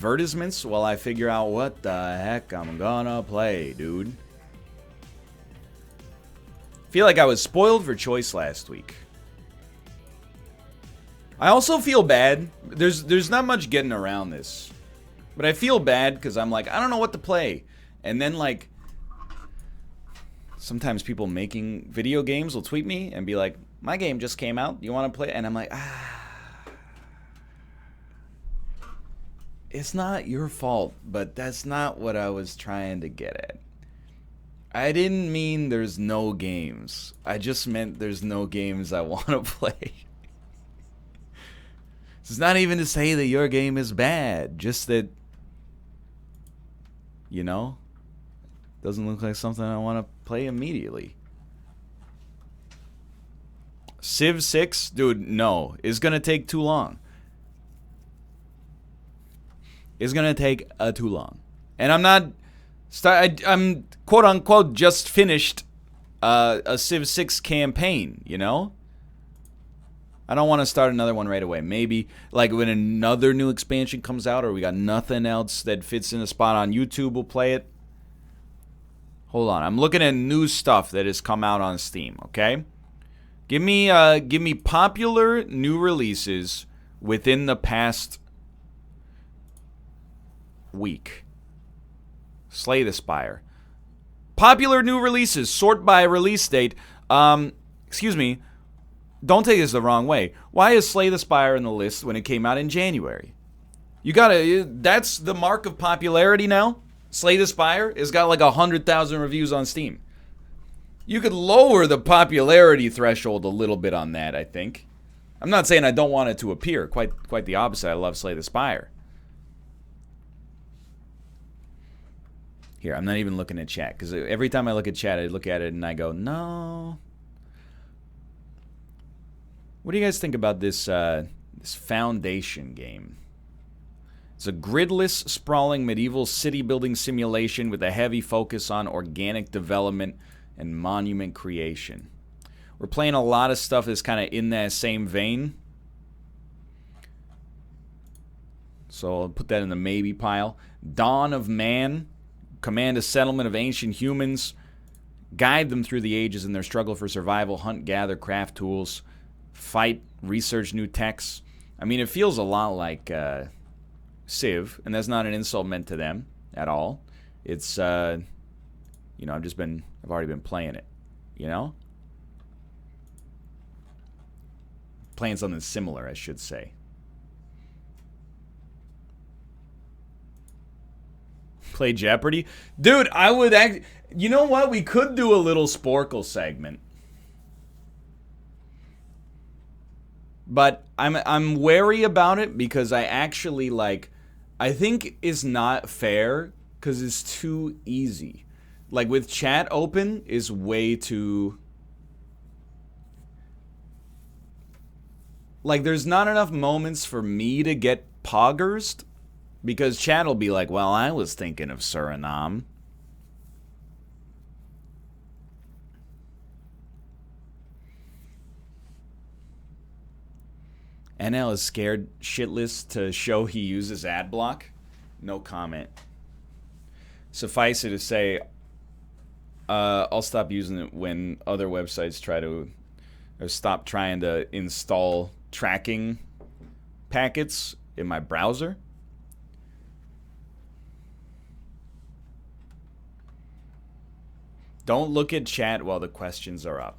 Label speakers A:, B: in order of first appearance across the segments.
A: advertisements while I figure out what the heck I'm gonna play, dude. Feel like I was spoiled for choice last week. I also feel bad. There's not much getting around this. But I feel bad because I'm like, I don't know what to play. And then, like, sometimes people making video games will tweet me and be like, my game just came out. You want to play? And I'm like, it's not your fault, but that's not what I was trying to get at. I didn't mean there's no games. I just meant there's no games I want to play. It's not even to say that your game is bad. Just that, you know, doesn't look like something I want to play immediately. Civ 6? Dude, no. It's going to take too long. It's going to take too long. And I'm not... I'm quote-unquote just finished a Civ 6 campaign, you know? I don't want to start another one right away. Maybe, like, when another new expansion comes out or we got nothing else that fits in a spot on YouTube, we'll play it. Hold on. I'm looking at new stuff that has come out on Steam, okay? Give me popular new releases within the past week. Slay the Spire. Popular new releases. Sort by release date. Excuse me. Don't take this the wrong way. Why is Slay the Spire in the list when it came out in January? You gotta... That's the mark of popularity now? Slay the Spire has got like 100,000 reviews on Steam. You could lower the popularity threshold a little bit on that, I think. I'm not saying I don't want it to appear. Quite the opposite. I love Slay the Spire. Here, I'm not even looking at chat. Because every time I look at chat, I look at it and I go, no. What do you guys think about this Foundation game? It's a gridless, sprawling medieval city-building simulation with a heavy focus on organic development and monument creation. We're playing a lot of stuff that's kind of in that same vein. So I'll put that in the maybe pile. Dawn of Man. Command a settlement of ancient humans. Guide them through the ages in their struggle for survival. Hunt, gather, craft tools. Fight, research new techs. I mean, it feels a lot like Civ, and that's not an insult meant to them at all. It's, you know, I've already been playing it, you know? Playing something similar, I should say. Play Jeopardy? Dude, I would you know what? We could do a little Sporcle segment. But I'm wary about it because I actually, like, I think it's not fair because it's too easy. Like, with chat open is way too... Like, there's not enough moments for me to get poggers because chat will be like, well, I was thinking of Suriname. NL is scared shitless to show he uses ad block. No comment. Suffice it to say, I'll stop using it when other websites try to, or stop trying to install tracking packets in my browser. Don't look at chat while the questions are up.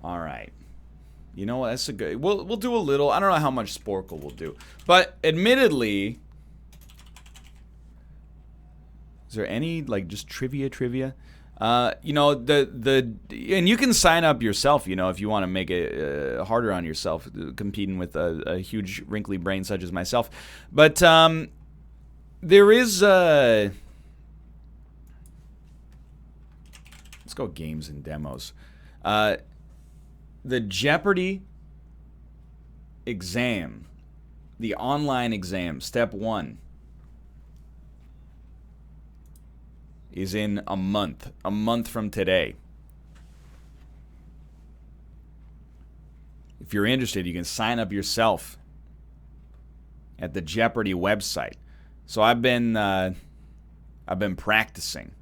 A: All right. You know what? That's a good... We'll do a little... I don't know how much Sporcle we'll do. But, admittedly... Is there any, like, just trivia? You know, and you can sign up yourself, you know, if you want to make it harder on yourself, competing with a huge wrinkly brain such as myself. But, there is... Let's go games and demos. The Jeopardy exam, the online exam, step 1, is in a month from today. If you're interested, you can sign up yourself at the Jeopardy website. So I've been practicing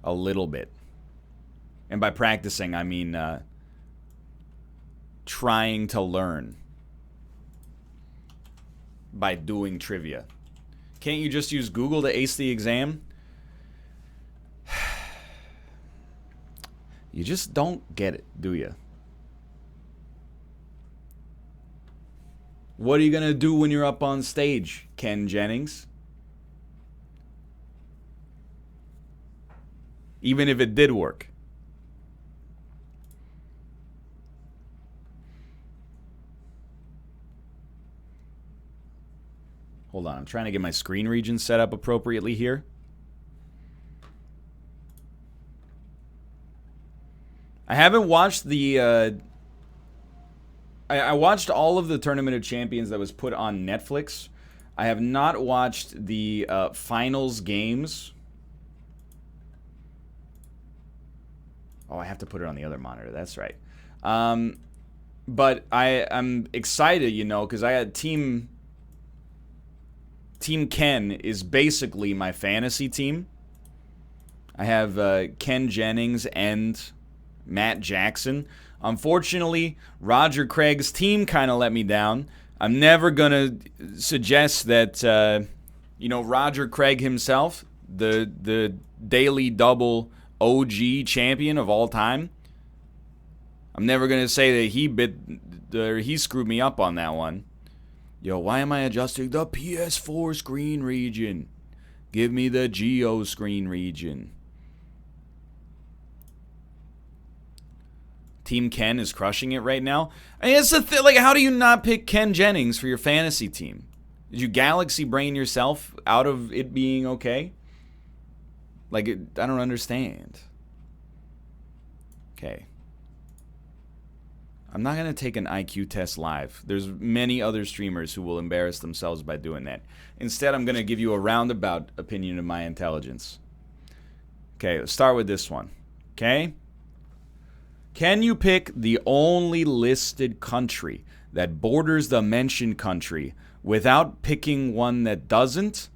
A: a little bit. And by practicing, I mean trying to learn by doing trivia. Can't you just use Google to ace the exam? You just don't get it, do you? What are you going to do when you're up on stage, Ken Jennings? Even if it did work. Hold on, I'm trying to get my screen region set up appropriately here. I haven't watched the... I watched all of the Tournament of Champions that was put on Netflix. I have not watched the finals games. Oh, I have to put it on the other monitor. That's right. But I'm excited, you know, because I had Team Ken is basically my fantasy team. I have Ken Jennings and Matt Jackson. Unfortunately, Roger Craig's team kind of let me down. I'm never going to suggest that, Roger Craig himself, the daily double OG champion of all time, I'm never going to say that he screwed me up on that one. Yo, why am I adjusting the PS4 screen region? Give me the Geo screen region. Team Ken is crushing it right now. I mean, it's how do you not pick Ken Jennings for your fantasy team? Did you galaxy brain yourself out of it being okay? I don't understand. Okay. I'm not going to take an IQ test live. There's many other streamers who will embarrass themselves by doing that. Instead, I'm going to give you a roundabout opinion of my intelligence. Okay, let's start with this one. Okay? Can you pick the only listed country that borders the mentioned country without picking one that doesn't?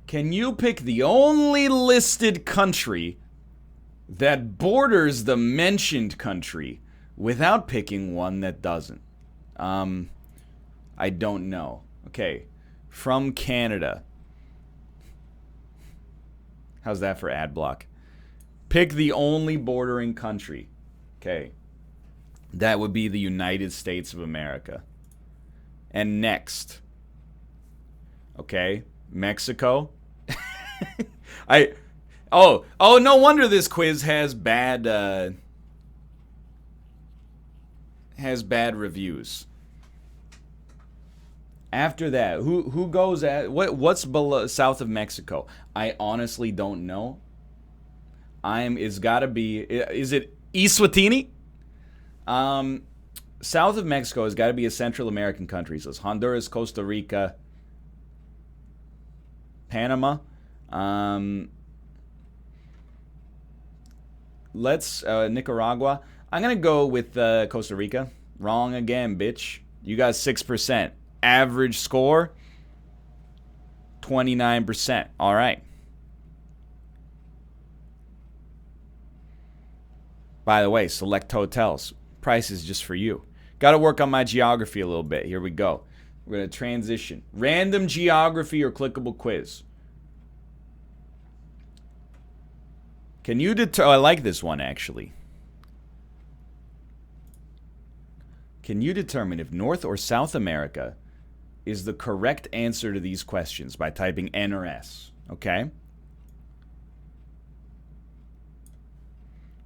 A: Can you pick the only listed country that borders the mentioned country without picking one that doesn't? I don't know. Okay, from Canada. How's that for ad block? Pick the only bordering country. Okay. That would be the United States of America. And next. Okay. Mexico. Oh, no wonder this quiz has bad reviews. After that, who goes at what's below south of Mexico? I honestly don't know. It's got to be, is it Eswatini? South of Mexico has got to be a Central American country. So it's Honduras, Costa Rica, Panama. Nicaragua. I'm going to go with Costa Rica. Wrong again, bitch. You got 6%. Average score, 29%. All right. By the way, select hotels. Price is just for you. Got to work on my geography a little bit. Here we go. We're going to transition. Random geography or clickable quiz. Can you I like this one, actually. Can you determine if North or South America is the correct answer to these questions by typing N or S? Okay.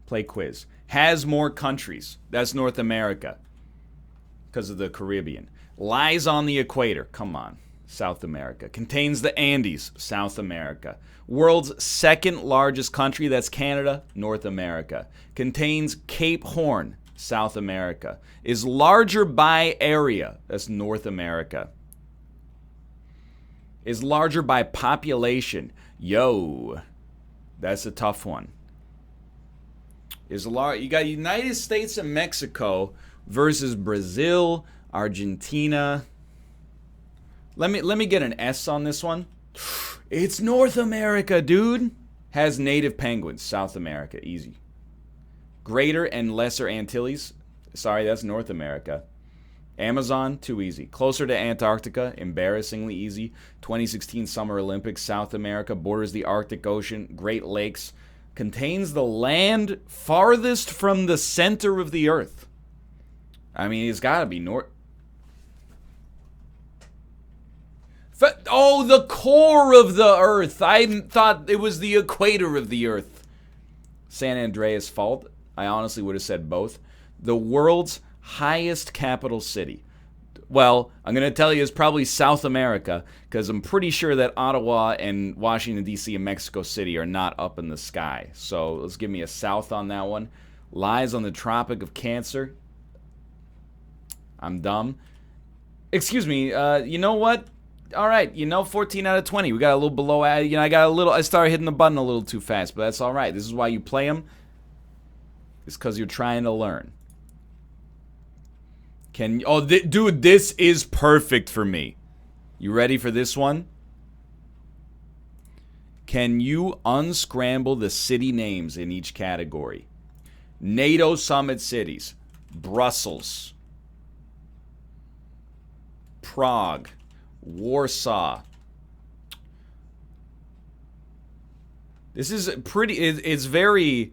A: Play quiz. Has more countries. That's North America. Because of the Caribbean. Lies on the equator. Come on. South America. Contains the Andes. South America. World's second largest country. That's Canada. North America. Contains Cape Horn. South America. Is larger by area. That's North America. Is larger by population. Yo. That's a tough one. You got United States and Mexico versus Brazil, Argentina. Let me get an S on this one. It's North America, dude. Has native penguins. South America, easy. Greater and Lesser Antilles. Sorry, that's North America. Amazon, too easy. Closer to Antarctica, embarrassingly easy. 2016 Summer Olympics, South America, borders the Arctic Ocean, Great Lakes, contains the land farthest from the center of the earth. I mean, it's got to be north. Oh, the core of the earth. I thought it was the equator of the earth. San Andreas Fault. I honestly would have said both. The world's highest capital city. Well, I'm going to tell you it's probably South America, because I'm pretty sure that Ottawa and Washington, D.C. and Mexico City are not up in the sky. So let's give me a south on that one. Lies on the Tropic of Cancer. I'm dumb. Excuse me, you know what? All right, 14 out of 20. We got a little below, I started hitting the button a little too fast, but that's all right. This is why you play them. It's because you're trying to learn. Dude, this is perfect for me. You ready for this one? Can you unscramble the city names in each category? NATO summit cities. Brussels. Prague. Warsaw. This is it's very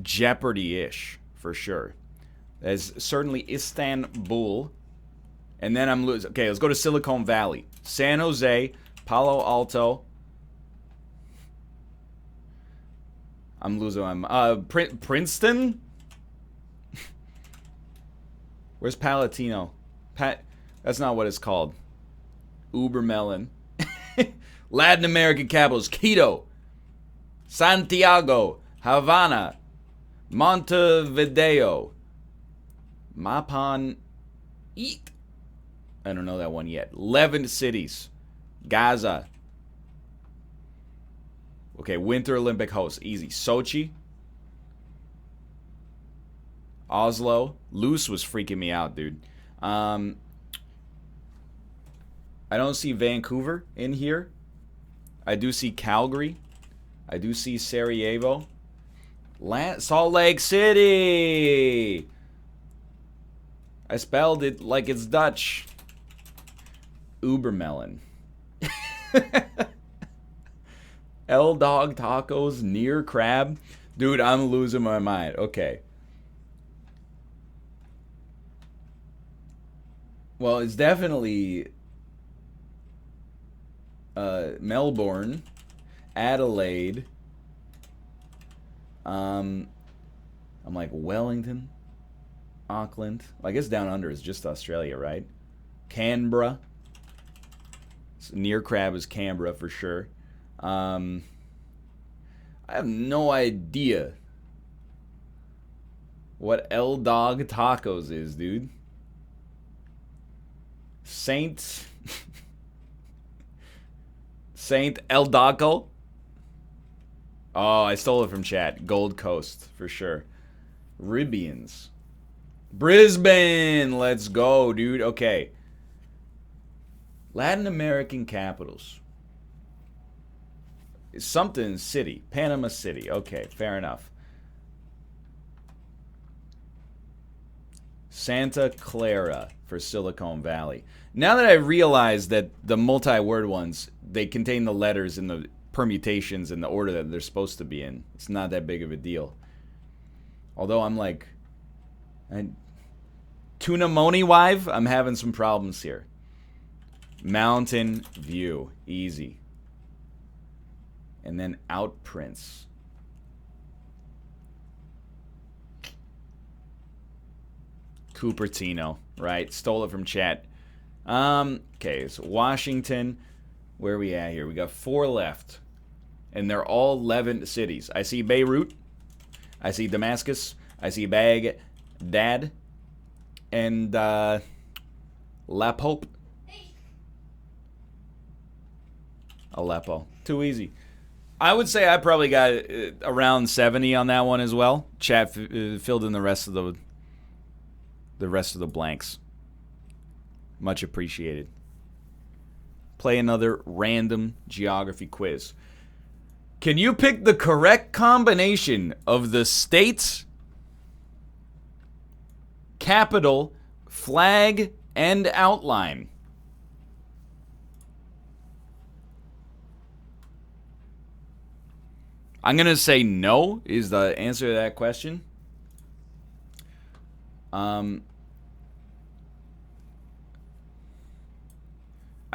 A: Jeopardy-ish, for sure. There's certainly Istanbul. And then I'm losing. Okay, let's go to Silicon Valley. San Jose, Palo Alto. I'm losing. Princeton? Where's Palatino? That's not what it's called. Ubermelon. Latin American capitals. Quito. Santiago. Havana. Montevideo. Mapan. Eat. I don't know that one yet. 11 cities. Gaza. Okay, Winter Olympic host. Easy. Sochi. Oslo. Loose was freaking me out, dude. I don't see Vancouver in here. I do see Calgary. I do see Sarajevo. Salt Lake City. I spelled it like it's Dutch. Ubermelon. L-Dog Tacos near Crab. Dude, I'm losing my mind. Okay. Well, it's definitely Melbourne, Adelaide. I'm like Wellington, Auckland. I guess down under is just Australia, right? Canberra. Near Crab is Canberra for sure. I have no idea what L-Dog Tacos is, dude. Saint El Daco. Oh, I stole it from chat. Gold Coast, for sure. Ribians. Brisbane. Let's go, dude. Okay. Latin American capitals. Something city. Panama City. Okay, fair enough. Santa Clara for Silicon Valley. Now that I realize that the multi-word ones, they contain the letters in the permutations in the order that they're supposed to be in. It's not that big of a deal. Although I'm like, Tuna Moni Wive, I'm having some problems here. Mountain View, easy. And then Outprints. Cupertino, right? Stole it from chat. Okay, so Washington. Where are we at here? We got 4 left. And they're all 11 cities. I see Beirut. I see Damascus. I see Baghdad. And La Pope. Aleppo. Too easy. I would say I probably got around 70 on that one as well. Chat filled in the rest of the blanks. Much appreciated. Play another random geography quiz. Can you pick the correct combination of the state, capital, flag, and outline? I'm going to say no is the answer to that question. I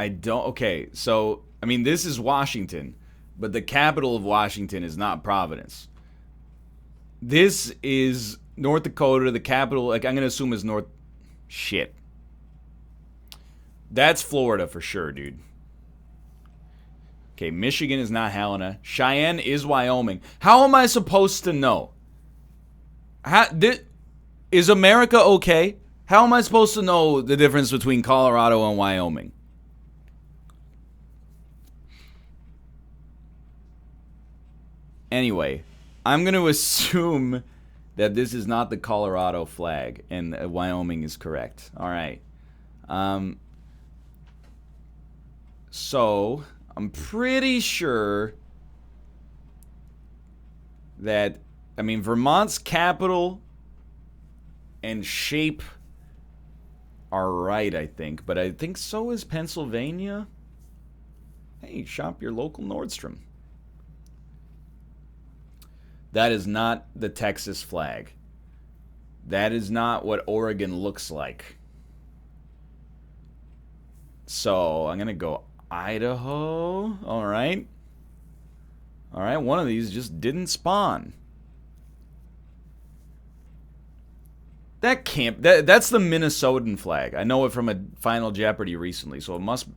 A: don't. Okay, so, I mean, this is Washington, but the capital of Washington is not Providence. This is North Dakota. The capital, like, I'm going to assume is North. Shit. That's Florida for sure, dude. Okay, Michigan is not Helena. Cheyenne is Wyoming. How am I supposed to know? Is America okay? How am I supposed to know the difference between Colorado and Wyoming? Anyway, I'm going to assume that this is not the Colorado flag and Wyoming is correct. All right. So, I'm pretty sure that, I mean, Vermont's capital and shape are right, I think. But I think so is Pennsylvania. Hey, shop your local Nordstrom. That is not the Texas flag. That is not what Oregon looks like. So, I'm going to go Idaho. All right. All right, one of these just didn't spawn. That can't... That's the Minnesotan flag. I know it from a Final Jeopardy recently, so it must...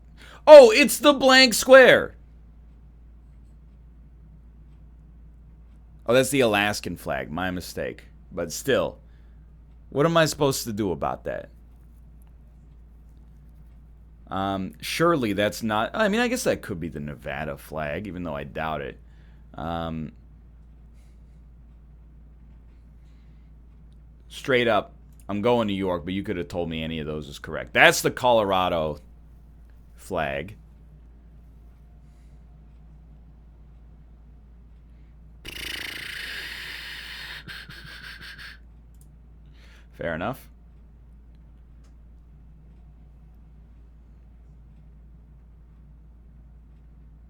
A: Oh, it's the blank square! Oh, that's the Alaskan flag. My mistake. But still, what am I supposed to do about that? Surely that's not... I mean, I guess that could be the Nevada flag, even though I doubt it. Straight up, I'm going New York, but you could have told me any of those is correct. That's the Colorado flag. Fair enough.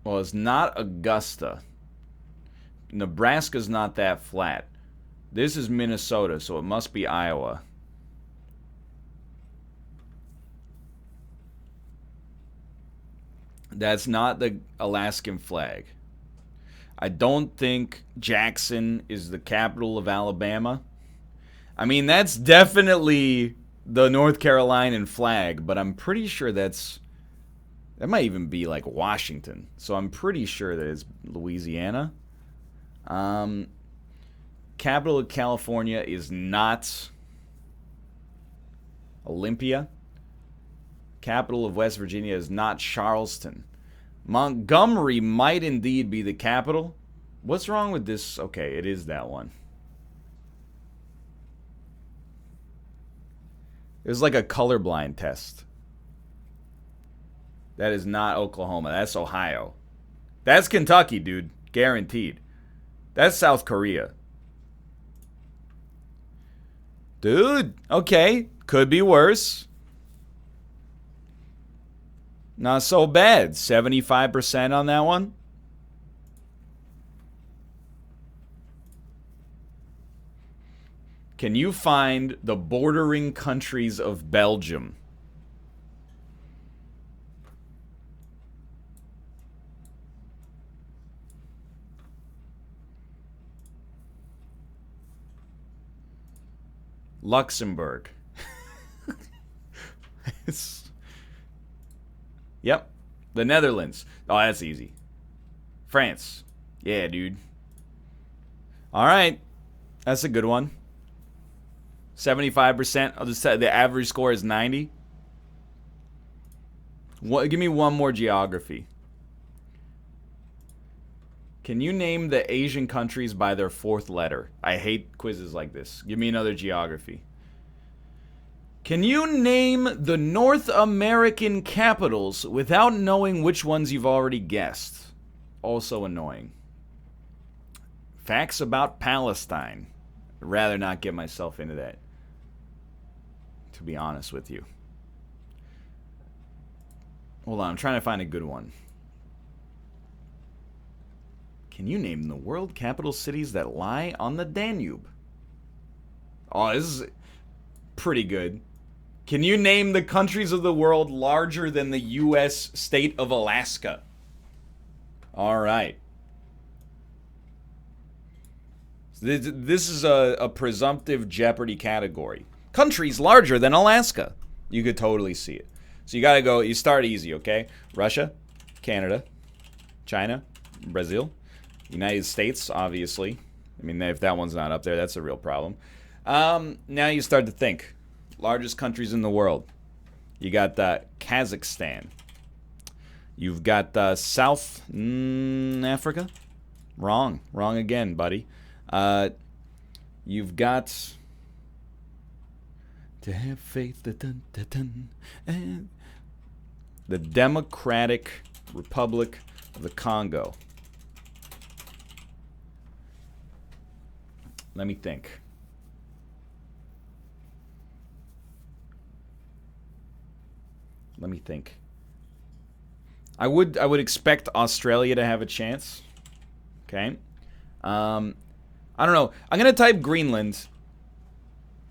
A: Well, it's not Augusta. Nebraska's not that flat. This is Minnesota, so it must be Iowa. That's not the Alaskan flag. I don't think Jackson is the capital of Alabama. I mean, that's definitely the North Carolinian flag, but I'm pretty sure that might even be like Washington. So I'm pretty sure that it's Louisiana. Capital of California is not Olympia. Capital of West Virginia is not Charleston. Montgomery might indeed be the capital. What's wrong with this? Okay, it is that one. It was like a colorblind test. That is not Oklahoma. That's Ohio. That's Kentucky, dude. Guaranteed. That's South Korea. Dude, okay. Could be worse. Not so bad. 75% on that one. Can you find the bordering countries of Belgium? Luxembourg. Yep. The Netherlands. Oh, that's easy. France. Yeah, dude. All right. That's a good one. 75%. I'll just say the average score is 90. Give me one more geography. Can you name the Asian countries by their fourth letter? I hate quizzes like this. Give me another geography. Can you name the North American capitals without knowing which ones you've already guessed? Also annoying. Facts about Palestine. I'd rather not get myself into that, to be honest with you. Hold on, I'm trying to find a good one. Can you name the world capital cities that lie on the Danube? Oh, this is pretty good. Can you name the countries of the world larger than the U.S. state of Alaska? All right. This is a presumptive Jeopardy category. Countries larger than Alaska. You could totally see it. So you gotta go, you start easy, okay? Russia, Canada, China, Brazil, United States, obviously. I mean, if that one's not up there, that's a real problem. Now you start to think. Largest countries in the world. You got Kazakhstan. You've got South Africa. Wrong again, buddy. You've got to have faith. And the Democratic Republic of the Congo. Let me think. I would expect Australia to have a chance. Okay. I don't know. I'm gonna type Greenland.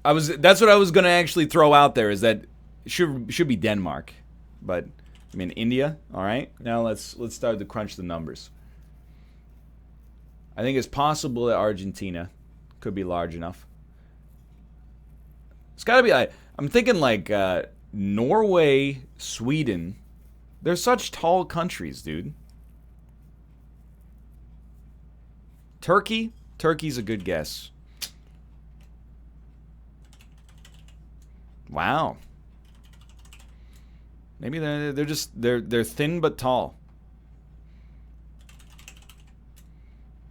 A: That's what I was gonna actually throw out there. Is that should be Denmark, but I mean India. All right. Now let's start to crunch the numbers. I think it's possible that Argentina could be large enough. It's gotta be. I'm thinking like Norway, Sweden. They're such tall countries, dude. Turkey's a good guess. Wow. Maybe they're thin but tall.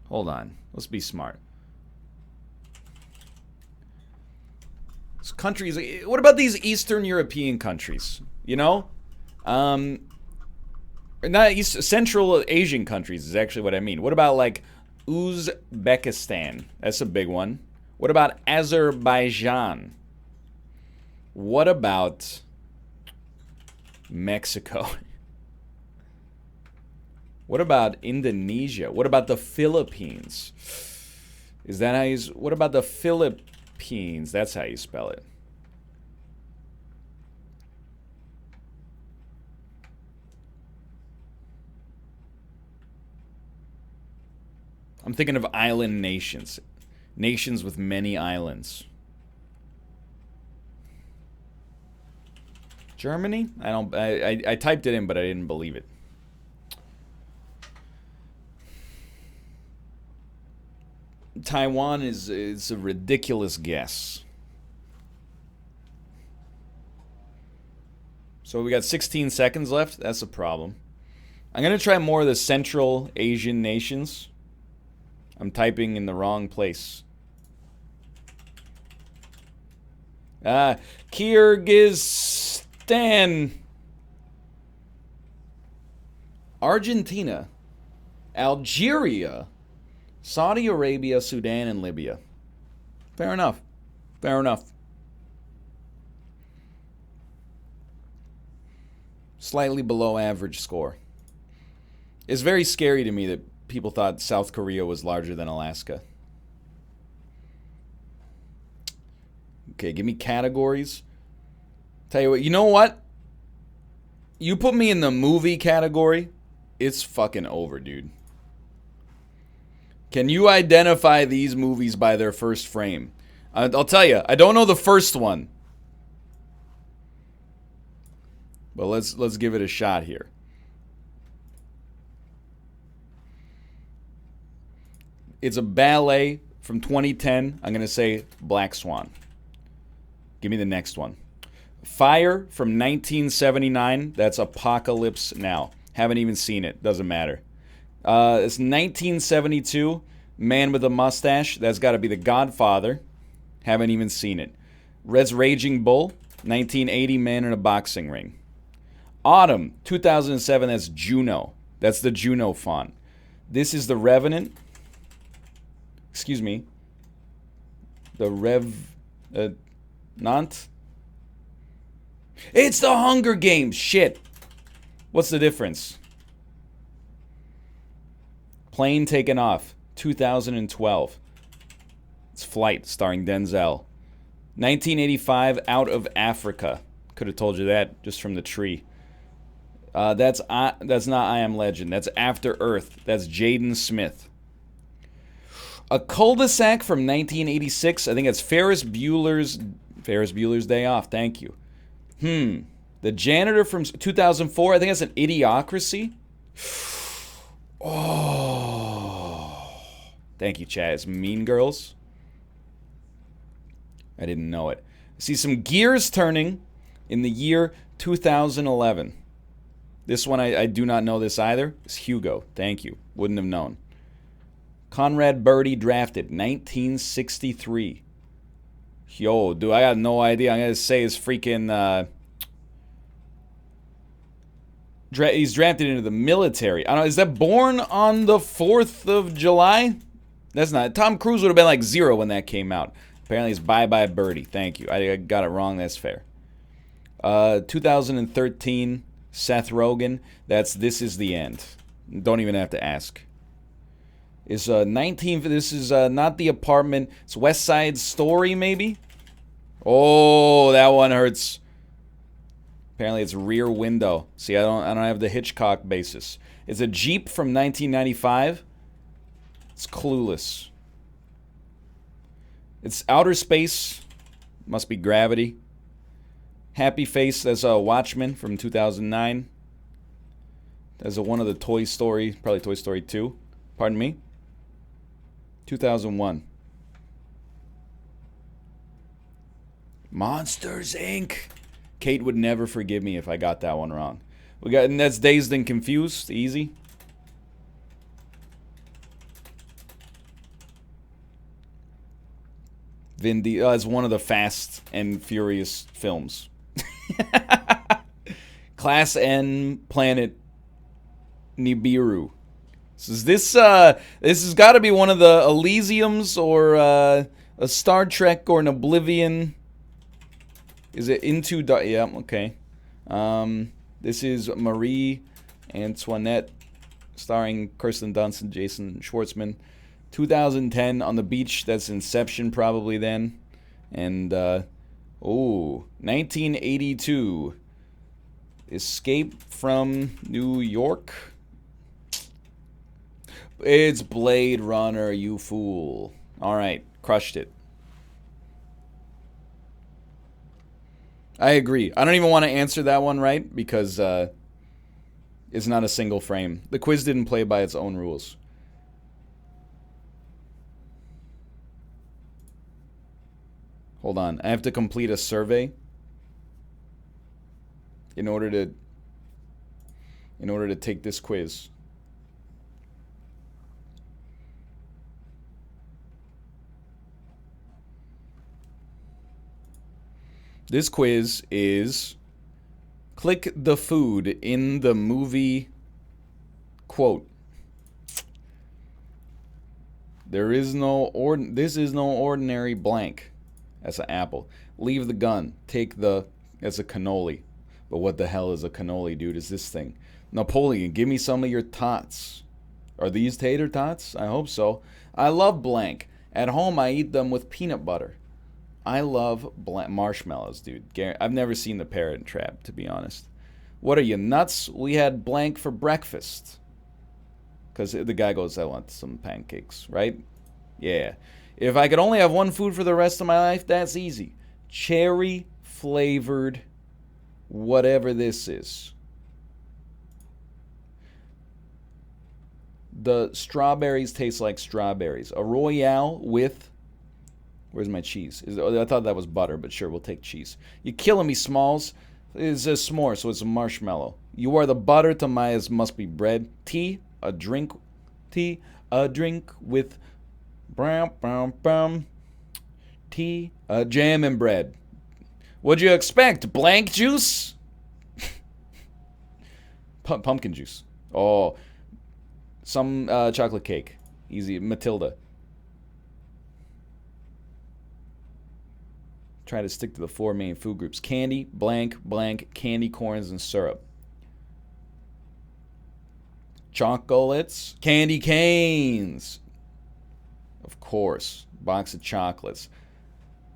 A: Hold on. Let's be smart. Countries. What about these Eastern European countries? You know, not Central Asian countries is actually what I mean. What about like Uzbekistan? That's a big one. What about Azerbaijan? What about Mexico? What about Indonesia? What about the Philippines? Is that how you? What about the Philippines? That's how you spell it. I'm thinking of island nations. Nations with many islands. Germany? I typed it in, but I didn't believe it. Taiwan is a ridiculous guess. So we got 16 seconds left. That's a problem. I'm going to try more of the Central Asian nations. I'm typing in the wrong place. Kyrgyzstan. Argentina. Algeria. Saudi Arabia, Sudan, and Libya. Fair enough. Fair enough. Slightly below average score. It's very scary to me that people thought South Korea was larger than Alaska. Okay, give me categories. Tell you what, you know what? You put me in the movie category, it's fucking over, dude. Can you identify these movies by their first frame? I'll tell you, I don't know the first one. But let's give it a shot here. It's a ballet from 2010. I'm going to say Black Swan. Give me the next one. Fire from 1979. That's Apocalypse Now. Haven't even seen it. Doesn't matter. It's 1972. Man with a Mustache. That's got to be The Godfather. Haven't even seen it. Raging Bull. 1980, Man in a Boxing Ring. Autumn, 2007, that's Juno. That's the Juno font. This is the Revenant. Excuse me. The Revenant. It's the Hunger Games. Shit. What's the difference? Plane Taken Off, 2012. It's Flight, starring Denzel. 1985, Out of Africa. Could have told you that just from the tree. That's not I Am Legend. That's After Earth. That's Jaden Smith. A Cul-de-sac from 1986. I think it's Ferris Bueller's Day Off. Thank you. The Janitor from 2004. I think that's an Idiocracy. Oh. Thank you, Chad. It's Mean Girls. I didn't know it. See some gears turning in the year 2011. This one, I do not know this either. It's Hugo. Thank you. Wouldn't have known. Conrad Birdie drafted 1963. Yo, dude, I got no idea. I'm going to say his freaking... he's drafted into the military. I don't know. Is that born on the 4th of July? That's not... Tom Cruise would have been like 0 when that came out. Apparently it's Bye Bye Birdie. Thank you. I got it wrong. That's fair. 2013... Seth Rogen, that's This Is the End. Don't even have to ask. Is 19, this is not The Apartment. It's West Side Story, maybe? Oh, that one hurts. Apparently it's Rear Window. See, I don't have the Hitchcock basis. It's a Jeep from 1995. It's Clueless. It's Outer Space. Must be Gravity. Happy Face, that's a Watchmen from 2009. That's one of the Toy Story, probably Toy Story 2. Pardon me? 2001. Monsters, Inc. Kate would never forgive me if I got that one wrong. And that's Dazed and Confused, easy. Vin Diesel is one of the Fast and Furious films. Class N Planet Nibiru. This has got to be one of the Elysiums or a Star Trek or an Oblivion. Is it Into? Yeah, okay. This is Marie Antoinette, starring Kirsten Dunst and Jason Schwartzman. 2010 On the Beach. That's Inception, probably then. And 1982. Escape from New York. It's Blade Runner, you fool. All right, crushed it. I agree. I don't even want to answer that one right because it's not a single frame. The quiz didn't play by its own rules. Hold on. I have to complete a survey in order to take this quiz. This quiz is click the food in the movie quote. This is no ordinary blank. That's an apple. Leave the gun. Take the... That's a cannoli. But what the hell is a cannoli, dude? Is this thing? Napoleon, give me some of your tots. Are these tater tots? I hope so. I love blank. At home, I eat them with peanut butter. I love marshmallows, dude. I've never seen The Parent Trap, to be honest. What are you, nuts? We had blank for breakfast. Because the guy goes, I want some pancakes, right? Yeah. If I could only have one food for the rest of my life, that's easy. Cherry flavored whatever this is. The strawberries taste like strawberries. A Royale with... Where's my cheese? I thought that was butter, but sure, we'll take cheese. You're killing me, Smalls. It's a s'more, so it's a marshmallow. You are the butter to my must be bread. Tea, a drink with tea, jam and bread. What'd you expect? Blank juice? Pumpkin juice. Oh, some chocolate cake. Easy. Matilda. Try to stick to the 4 main food groups. Candy, blank, candy corns, and syrup. Chocolates. Candy canes. Of course. Box of chocolates.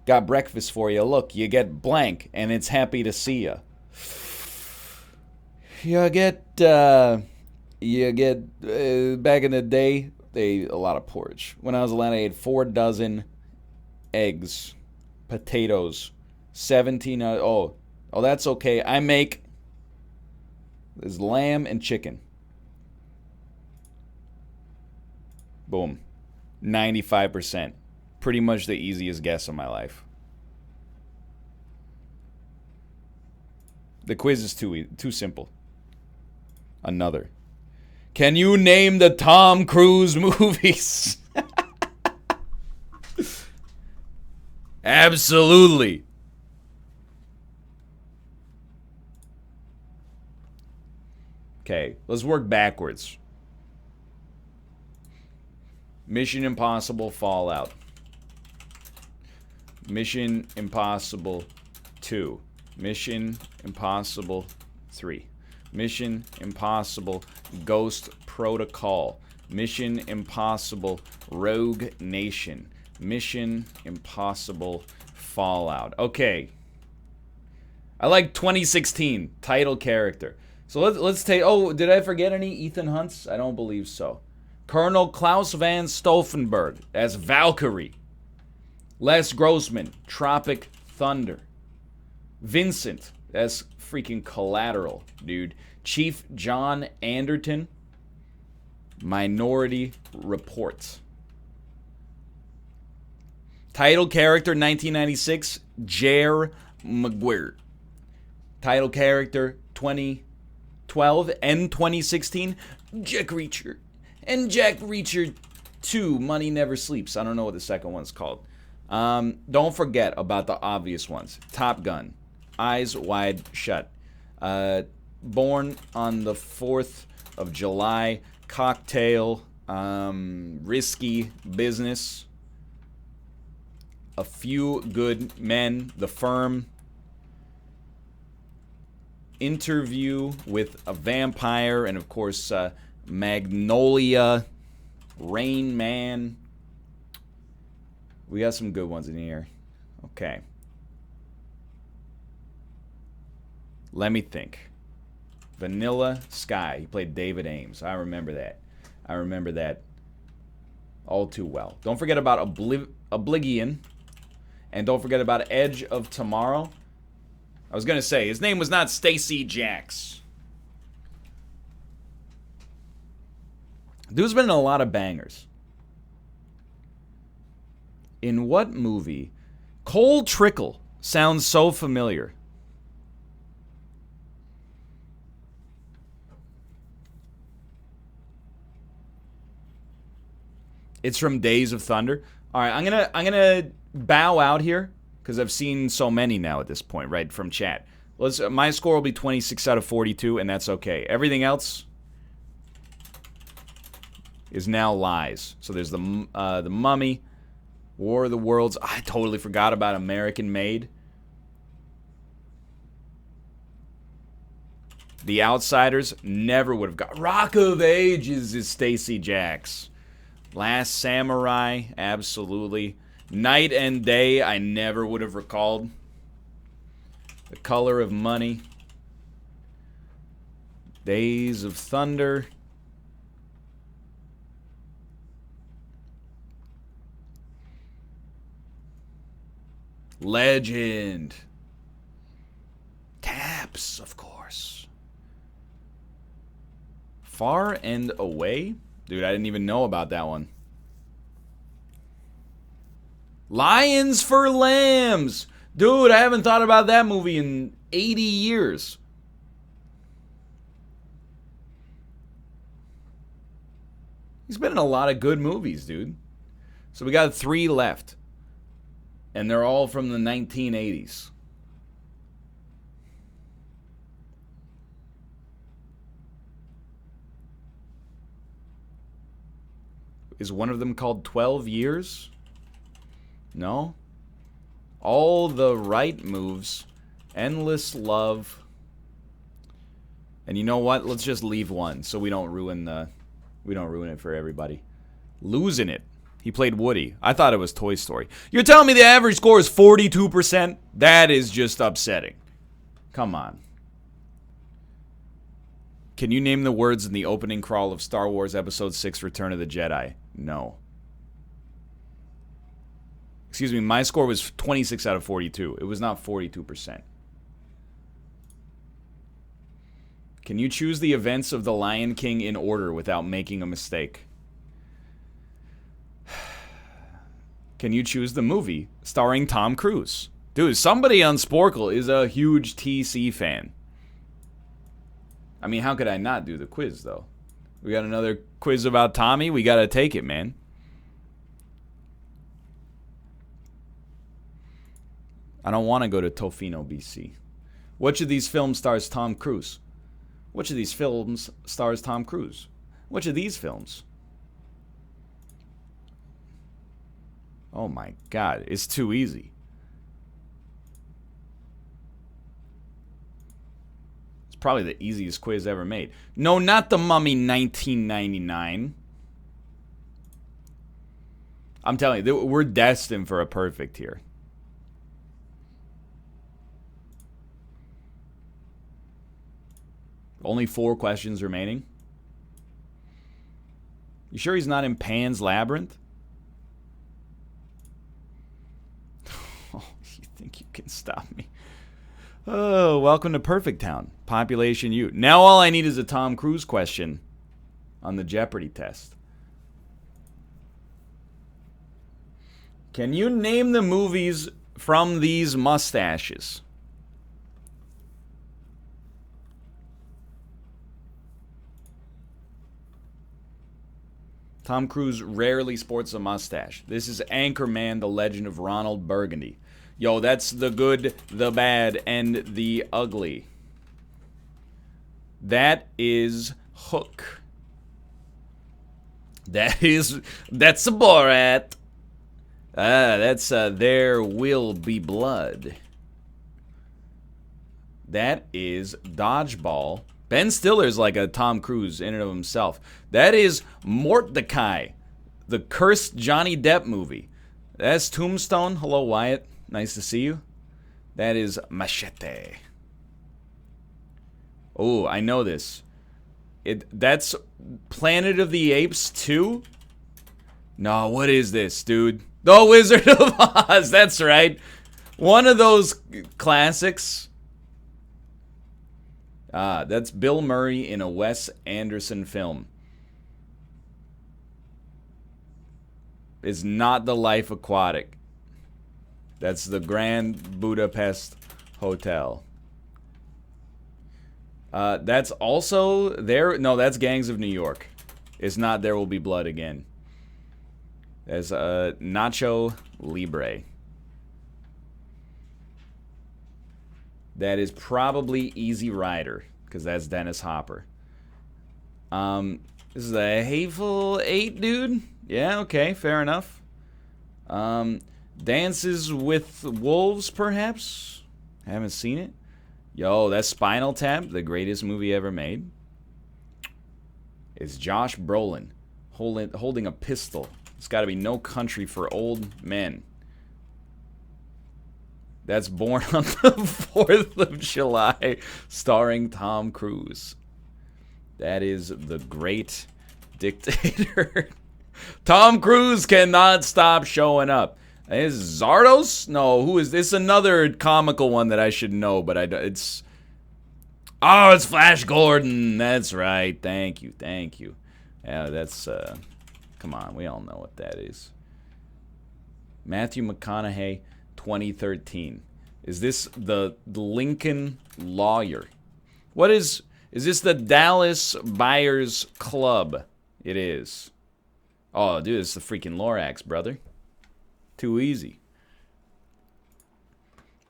A: Got breakfast for you. Look, you get blank, and it's happy to see you. You get back in the day, they ate a lot of porridge. When I was a lad, I ate 4 dozen eggs. Potatoes, 17. That's okay. I make there's lamb and chicken. Boom, 95%. Pretty much the easiest guess of my life. The quiz is too simple. Another. Can you name the Tom Cruise movies? Absolutely. Okay, let's work backwards. Mission Impossible Fallout. Mission Impossible 2. Mission Impossible 3. Mission Impossible Ghost Protocol. Mission Impossible Rogue Nation. Mission Impossible Fallout. Okay. I like 2016 title character. So let's take. Oh, did I forget any Ethan Hunts? I don't believe so. Colonel Klaus Van Stauffenberg as Valkyrie. Les Grossman, Tropic Thunder. Vincent, that's freaking Collateral, dude. Chief John Anderton, Minority Report. Title character 1996, Jer McGuire. Title character 2012 and 2016, Jack Reacher. And Jack Reacher 2, Money Never Sleeps. I don't know what the second one's called. Don't forget about the obvious ones. Top Gun, Eyes Wide Shut. Born on the 4th of July, Cocktail, Risky Business, A Few Good Men, The Firm, Interview with a Vampire, and of course, Magnolia, Rain Man. We got some good ones in here. Okay. Let me think. Vanilla Sky. He played David Ames. I remember that. I remember that all too well. Don't forget about Oblivion. And don't forget about Edge of Tomorrow. I was going to say, his name was not Stacey Jacks. Dude's been in a lot of bangers. In what movie? Cole Trickle sounds so familiar. It's from Days of Thunder. All right, I'm gonna bow out here because I've seen so many now at this point, right, from chat. My score will be 26 out of 42, and that's okay. Everything else is now lies. So there's the Mummy, War of the Worlds. I totally forgot about American Made. The Outsiders, never would have got. Rock of Ages is Stacey Jacks. Last Samurai, absolutely. Night and Day, I never would have recalled. The Color of Money. Days of Thunder. Legend. Taps, of course. Far and Away? Dude, I didn't even know about that one. Lions for Lambs. Dude, I haven't thought about that movie in 80 years. He's been in a lot of good movies, dude. So we got 3 left. And they're all from the 1980s. Is one of them called 12 Years? No. All the Right Moves. Endless Love. And you know what? Let's just leave one so we don't ruin it for everybody. Losing It. He played Woody. I thought it was Toy Story. You're telling me the average score is 42%? That is just upsetting. Come on. Can you name the words in the opening crawl of Star Wars Episode 6 Return of the Jedi? No. Excuse me, my score was 26 out of 42. It was not 42%. Can you choose the events of The Lion King in order without making a mistake? Can you choose the movie starring Tom Cruise? Dude, somebody on Sporcle is a huge TC fan. I mean, how could I not do the quiz, though? We got another quiz about Tommy. We got to take it, man. I don't want to go to Tofino, BC. Which of these films stars Tom Cruise? Which of these films stars Tom Cruise? Which of these films? Oh my God, it's too easy. It's probably the easiest quiz ever made. No, not The Mummy 1999. I'm telling you, we're destined for a perfect here. Only 4 questions remaining. You sure he's not in Pan's Labyrinth? Oh, you think you can stop me? Oh, welcome to Perfect Town. Population U. Now all I need is a Tom Cruise question on the Jeopardy test. Can you name the movies from these mustaches? Tom Cruise rarely sports a mustache. This is Anchorman, The Legend of Ronald Burgundy. Yo, that's the good, the bad, and the ugly. That is Hook. That's a Borat. That's There Will Be Blood. That is Dodgeball. Ben Stiller's like a Tom Cruise in and of himself. That is Mordecai, the cursed Johnny Depp movie. That's Tombstone. Hello, Wyatt. Nice to see you. That is Machete. Oh, I know this. That's Planet of the Apes 2? No, what is this, dude? The Wizard of Oz. That's right. One of those classics. That's Bill Murray in a Wes Anderson film. It's not The Life Aquatic. That's the Grand Budapest Hotel. That's also there. No, that's Gangs of New York. It's not There Will Be Blood Again. That's Nacho Libre. That is probably Easy Rider, because that's Dennis Hopper. This is a Hateful Eight, dude. Yeah, okay, fair enough. Dances with Wolves, perhaps? Haven't seen it. Yo, that's Spinal Tap, the greatest movie ever made. It's Josh Brolin holding a pistol. It's got to be No Country for Old Men. That's Born on the 4th of July, starring Tom Cruise. That is The Great Dictator. Tom Cruise cannot stop showing up. Is Zardos? No, who is this? Another comical one that I should know, but it's... Oh, it's Flash Gordon. That's right. Thank you. Yeah, that's... Come on, we all know what that is. Matthew McConaughey... 2013. Is this the Lincoln Lawyer? What is this the Dallas Buyers Club? It is. Oh, dude, it's the freaking Lorax, brother. Too easy.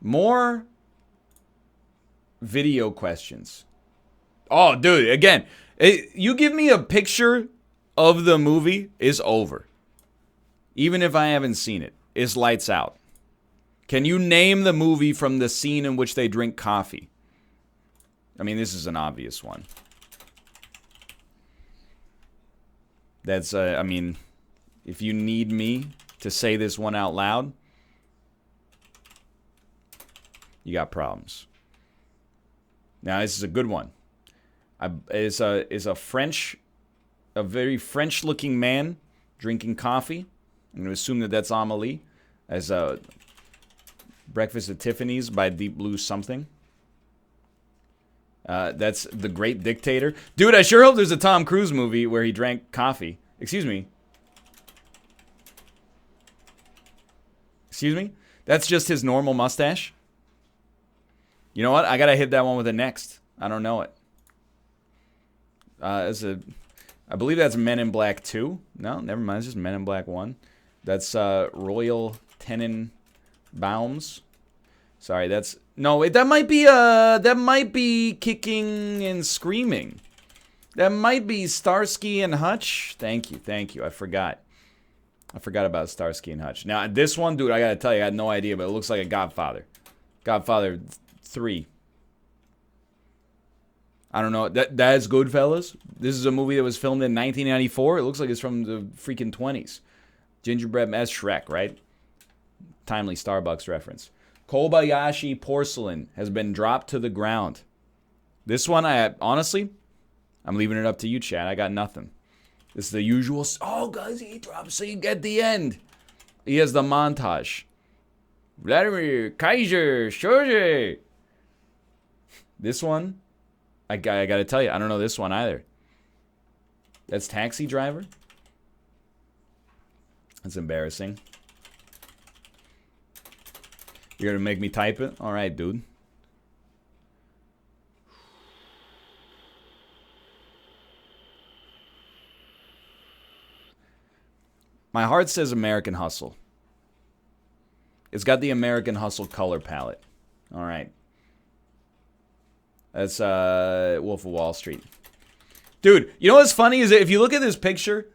A: More video questions. Oh, dude, again, you give me a picture of the movie is over. Even if I haven't seen it, it's lights out. Can you name the movie from the scene in which they drink coffee? I mean, this is an obvious one. That's, I mean, if you need me to say this one out loud, you got problems. Now, this is a good one. Is a very French-looking man drinking coffee. I'm going to assume that that's Amelie, as a Breakfast at Tiffany's by Deep Blue something. That's The Great Dictator. Dude, I sure hope there's a Tom Cruise movie where he drank coffee. Excuse me. Excuse me? That's just his normal mustache? You know what? I gotta hit that one with a next. I don't know it. I believe that's Men in Black 2. No, never mind. It's just Men in Black 1. That's Royal Tenenbaums. Sorry, that's... No, that might be Kicking and Screaming. That might be Starsky and Hutch. Thank you. I forgot about Starsky and Hutch. Now, this one, dude, I gotta tell you, I had no idea, but it looks like a Godfather. Godfather 3. I don't know. That's Goodfellas. This is a movie that was filmed in 1994. It looks like it's from the freaking 20s. Gingerbread as Shrek, right? Timely Starbucks reference. Kobayashi Porcelain has been dropped to the ground. This one, honestly, I'm leaving it up to you, Chad. I got nothing. This is the usual. Oh, guys, he drops so you get the end. He has the montage. Vladimir, Kaiser, Shoji. This one, I gotta tell you, I don't know this one either. That's Taxi Driver. That's embarrassing. You're gonna make me type it? All right, dude. My heart says American Hustle. It's got the American Hustle color palette. All right. That's Wolf of Wall Street. Dude, you know what's funny is that if you look at this picture,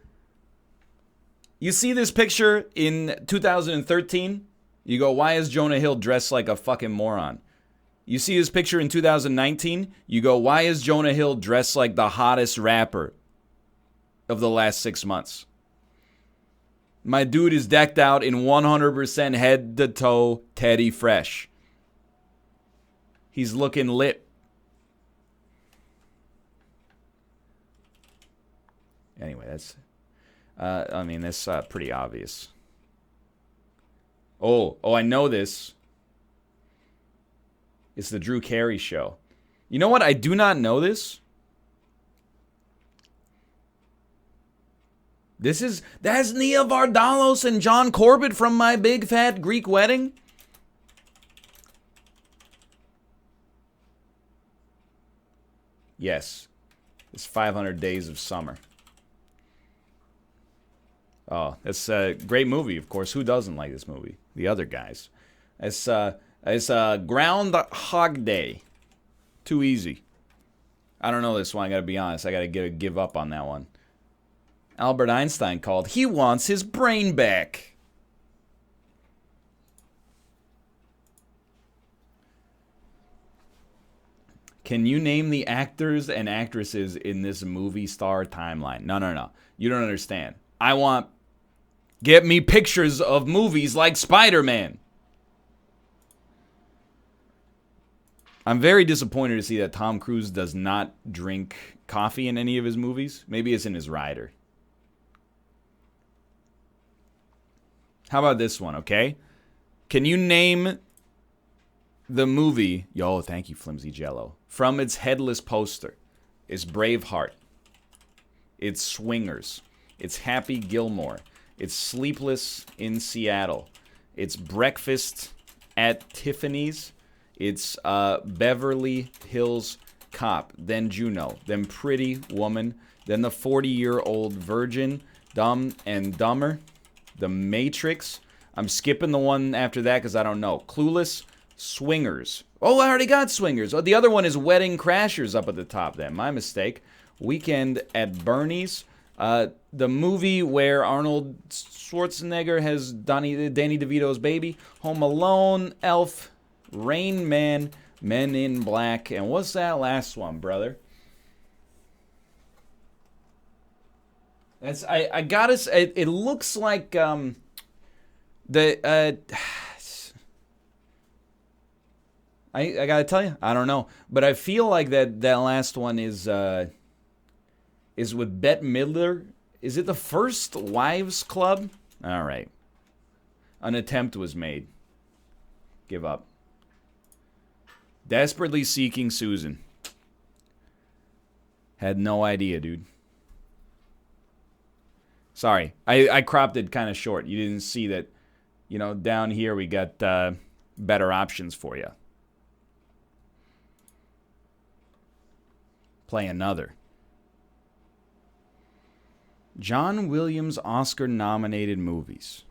A: you see this picture in 2013, you go, why is Jonah Hill dressed like a fucking moron? You see this picture in 2019, you go, why is Jonah Hill dressed like the hottest rapper of the last 6 months? My dude is decked out in 100% head to toe Teddy Fresh. He's looking lit. Anyway, that's, I mean, that's pretty obvious. Oh, I know this. It's the Drew Carey Show. You know what? I do not know this. That's Nia Vardalos and John Corbett from My Big Fat Greek Wedding. Yes. It's 500 Days of Summer. Oh, it's a great movie, of course. Who doesn't like this movie? The other guys. It's Groundhog Day. Too easy. I don't know this one. I gotta be honest. I gotta give up on that one. Albert Einstein called. He wants his brain back. Can you name the actors and actresses in this movie star timeline? No. You don't understand. Get me pictures of movies like Spider-Man. I'm very disappointed to see that Tom Cruise does not drink coffee in any of his movies. Maybe it's in his rider. How about this one, okay? Can you name the movie... Yo, thank you, Flimsy Jello. From its headless poster. It's Braveheart. It's Swingers. It's Happy Gilmore. It's Sleepless in Seattle. It's Breakfast at Tiffany's. It's Beverly Hills Cop. Then Juno. Then Pretty Woman. Then The 40-Year-Old Virgin. Dumb and Dumber. The Matrix. I'm skipping the one after that because I don't know. Clueless. Swingers. Oh, I already got Swingers. Oh, the other one is Wedding Crashers up at the top then. My mistake. Weekend at Bernie's. The movie where Arnold Schwarzenegger has Danny DeVito's baby. Home Alone, Elf, Rain Man, Men in Black. And what's that last one, brother? That's I gotta say, it looks like I gotta tell you, I don't know, but I feel like that last one is with Bette Midler. Is it the First Wives Club? All right, an attempt was made. Give up. Desperately Seeking Susan. Had no idea, dude. Sorry, I cropped it kind of short. You didn't see that, you know, down here we got better options for you. Play another. John Williams Oscar-nominated movies.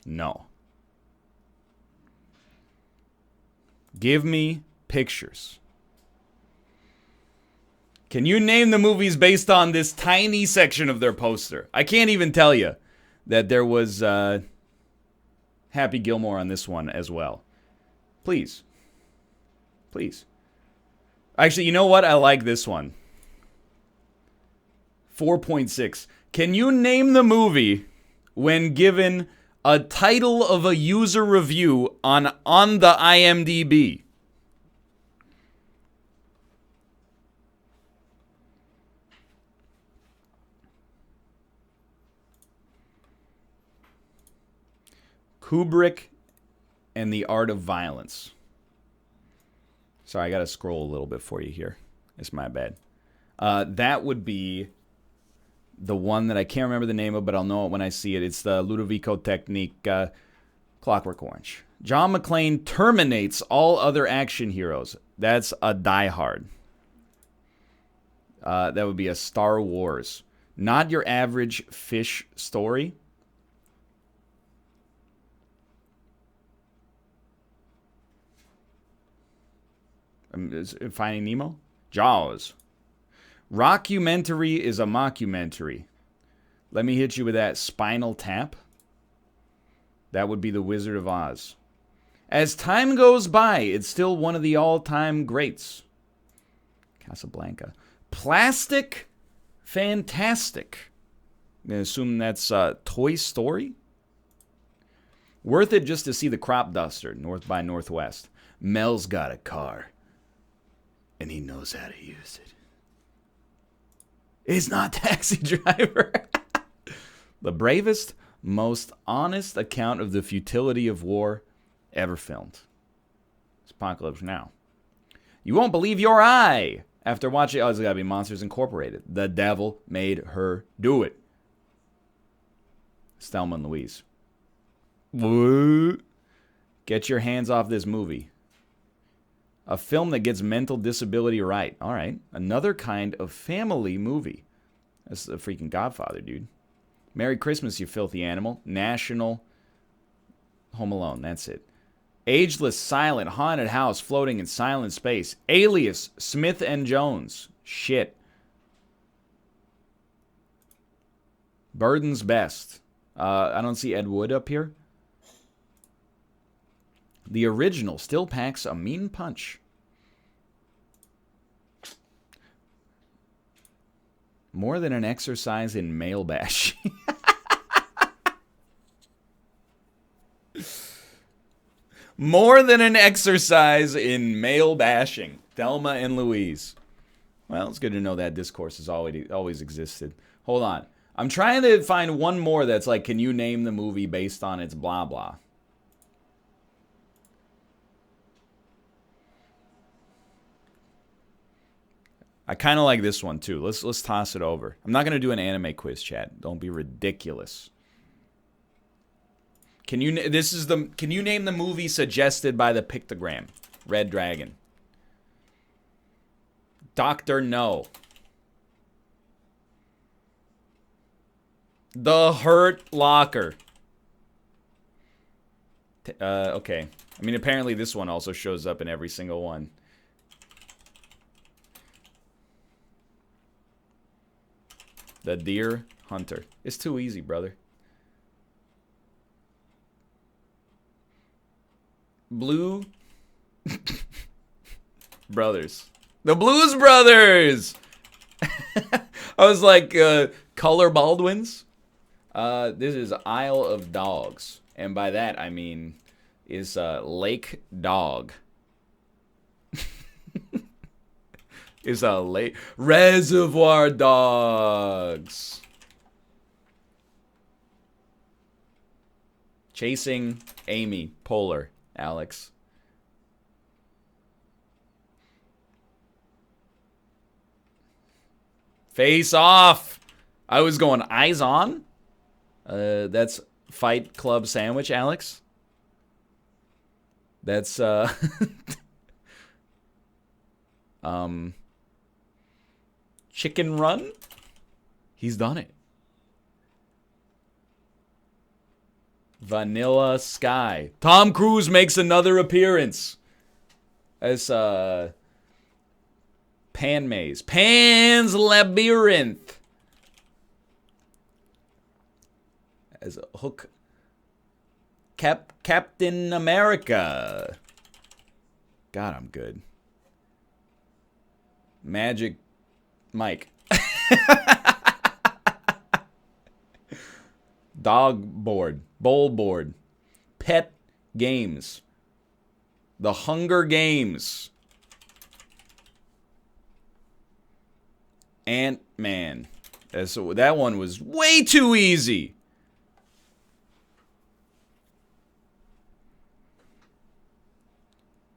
A: No. Give me pictures. Can you name the movies based on this tiny section of their poster? I can't even tell you that there was Happy Gilmore on this one as well. Please. Please. Actually, you know what? I like this one. 4.6. Can you name the movie when given a title of a user review on the IMDb? Kubrick and the Art of Violence. Sorry, I got to scroll a little bit for you here. It's my bad. That would be the one that I can't remember the name of, but I'll know it when I see it. It's the Ludovico Technique, Clockwork Orange. John McClane terminates all other action heroes. That's a Die Hard. That would be a Star Wars. Not Your Average Fish Story. Finding Nemo? Jaws. Rockumentary is a mockumentary. Let me hit you with that. Spinal Tap. That would be The Wizard of Oz. As time goes by, it's still one of the all-time greats. Casablanca. Plastic Fantastic. I'm going to assume that's Toy Story. Worth it just to see the crop duster, North by Northwest. Mel's got a car. And he knows how to use it. It's not Taxi Driver. The bravest, most honest account of the futility of war ever filmed. It's Apocalypse Now. You won't believe your eye after watching. Oh, it's got to be Monsters Incorporated. The devil made her do it. Thelma and Louise. What? Get your hands off this movie. A film that gets mental disability right. All right. Another kind of family movie. That's the freaking Godfather, dude. Merry Christmas, you filthy animal. National. Home Alone. That's it. Ageless, silent, haunted house floating in silent space. Alias, Smith and Jones. Shit. Burden's Best. I don't see Ed Wood up here. The original still packs a mean punch. More than an exercise in male bashing. More than an exercise in male bashing. Thelma and Louise. Well, it's good to know that discourse has always existed. Hold on. I'm trying to find one more that's like, can you name the movie based on its blah blah? I kind of like this one too. Let's toss it over. I'm not gonna do an anime quiz, chat. Don't be ridiculous. Can you name the movie suggested by the pictogram? Red Dragon. Dr. No. The Hurt Locker. Okay. I mean, apparently this one also shows up in every single one. The Deer Hunter. It's too easy, brother. Blue Brothers. The Blues Brothers! I was like, Color Baldwins? This is Isle of Dogs. And by that, I mean, is Lake Dog. Is a lake. Reservoir Dogs. Chasing Amy Poehler, Alex. Face Off. I was going Eyes On. That's Fight Club Sandwich, Alex. That's Chicken Run. He's done it. Vanilla Sky. Tom Cruise makes another appearance as Pan Maze. Pan's Labyrinth. As a Hook. Captain America. God, I'm good. Magic Mike. Dog Board. Bowl Board. Pet Games. The Hunger Games. Ant-Man. So that one was way too easy.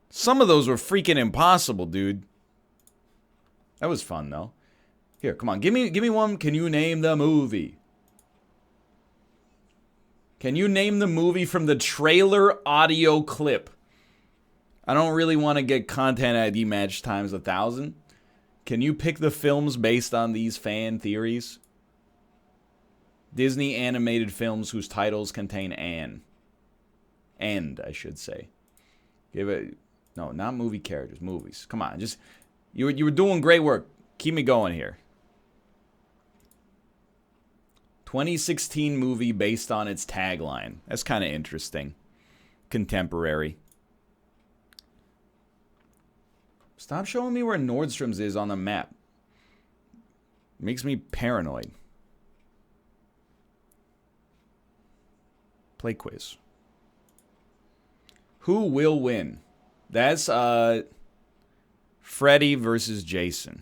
A: Some of those were freaking impossible, dude. That was fun, though. Here, come on. Give me one. Can you name the movie? Can you name the movie from the trailer audio clip? I don't really want to get content ID match times 1,000. Can you pick the films based on these fan theories? Disney animated films whose titles contain and, I should say. Give it... No, not movie characters. Movies. Come on. Just... You were doing great work. Keep me going here. 2016 movie based on its tagline. That's kind of interesting. Contemporary. Stop showing me where Nordstrom's is on the map. Makes me paranoid. Play quiz. Who will win? That's Freddy versus Jason.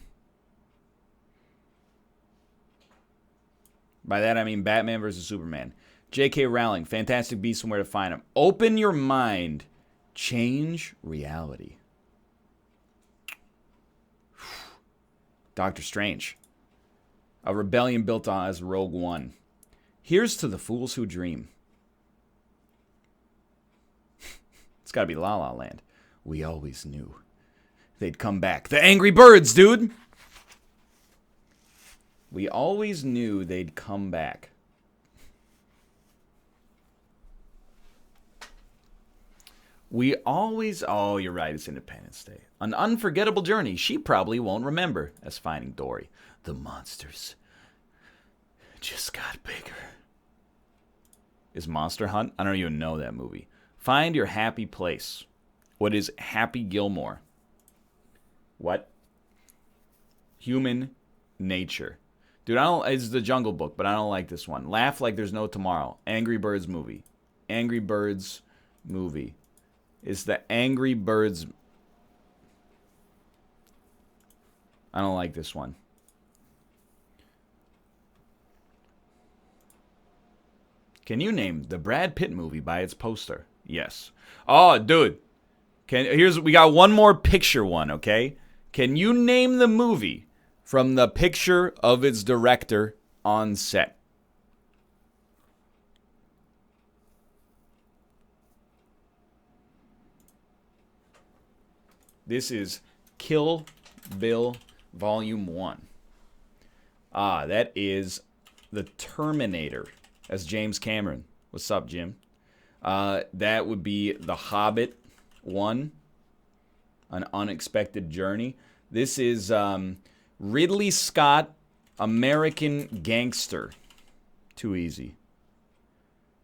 A: By that I mean Batman versus Superman. J.K. Rowling, Fantastic Beasts and Where to Find Them. Open your mind. Change reality. Doctor Strange. A rebellion built on as Rogue One. Here's to the fools who dream. It's gotta be La La Land. We always knew they'd come back. The Angry Birds, dude! We always knew they'd come back. We always... Oh, you're right. It's Independence Day. An unforgettable journey she probably won't remember as Finding Dory. The monsters just got bigger. Is Monster Hunt? I don't even know that movie. Find Your Happy Place. What is Happy Gilmore? What? Human Nature. Dude, it's the Jungle Book, but I don't like this one. Laugh Like There's No Tomorrow. Angry Birds movie. Angry Birds movie. It's the Angry Birds. I don't like this one. Can you name the Brad Pitt movie by its poster? Yes. Oh, dude. We got one more picture one, okay? Can you name the movie from the picture of its director on set? This is Kill Bill Volume 1. Ah, that is The Terminator. That's James Cameron. What's up, Jim? That would be The Hobbit 1. An Unexpected Journey. This is Ridley Scott American Gangster. Too easy.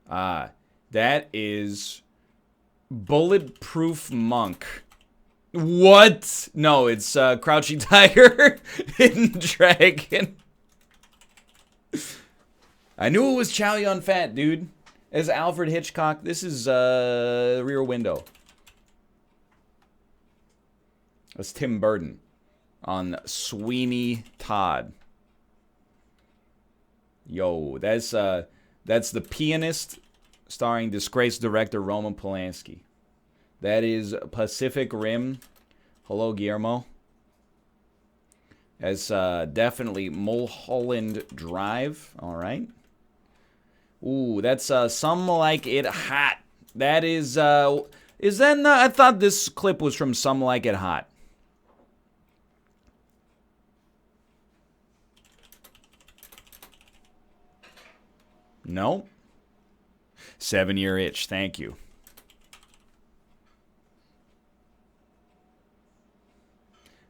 A: That is Bulletproof Monk. What? No, it's Crouching Tiger, Hidden Dragon. I knew it was Chow Yun Fat, dude. As Alfred Hitchcock, this is Rear Window. That's Tim Burton on Sweeney Todd. Yo, that's The Pianist, starring disgraced director Roman Polanski. That is Pacific Rim. Hello, Guillermo. That's definitely Mulholland Drive. All right. Ooh, that's Some Like It Hot. That is that? I thought this clip was from Some Like It Hot. No. 7 Year Itch. Thank you.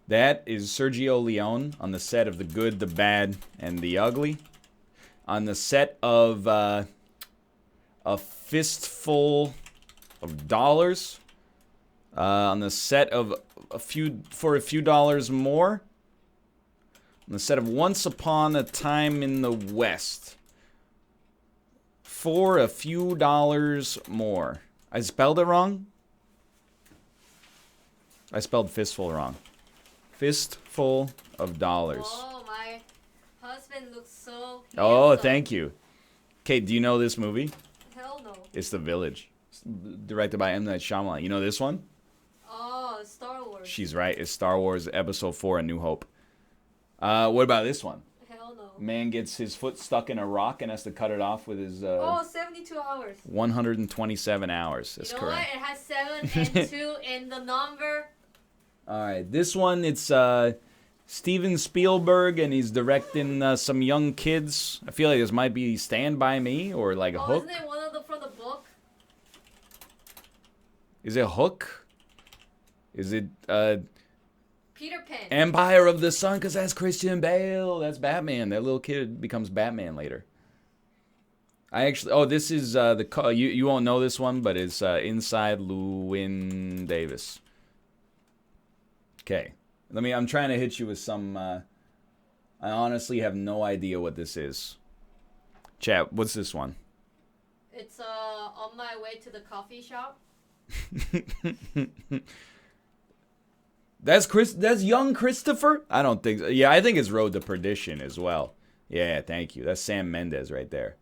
A: That is Sergio Leone on the set of The Good, the Bad, and the Ugly. On the set of A Fistful of Dollars. On the set of For a Few Dollars More. On the set of Once Upon a Time in the West. For a Few Dollars More. I spelled it wrong? I spelled fistful wrong. Fistful of Dollars.
B: Oh, my husband looks so handsome.
A: Oh, thank you. Kate, do you know this movie?
B: Hell no.
A: It's The Village. It's directed by M. Night Shyamalan. You know this one?
B: Oh, Star Wars.
A: She's right. It's Star Wars Episode 4, A New Hope. What about this one?
B: Hell no.
A: Man gets his foot stuck in a rock and has to cut it off with his...
B: 72 hours.
A: 127 hours. That's correct.
B: You know what? It has 7 and 2 in the number.
A: Alright, this one, it's Steven Spielberg, and he's directing some young kids. I feel like this might be Stand By Me, or like Hook.
B: Isn't it one of them from the book?
A: Is it Hook? Is it,
B: Peter Pan.
A: Empire of the Sun, because that's Christian Bale. That's Batman. That little kid becomes Batman later. I actually, this is, you won't know this one, but it's Inside Llewyn Davis. Okay, I'm trying to hit you with some, I honestly have no idea what this is. Chat, what's this one?
B: It's, On My Way to the Coffee Shop.
A: That's young Christopher? I don't think so. Yeah, I think it's Road to Perdition as well. Yeah, thank you. That's Sam Mendes right there.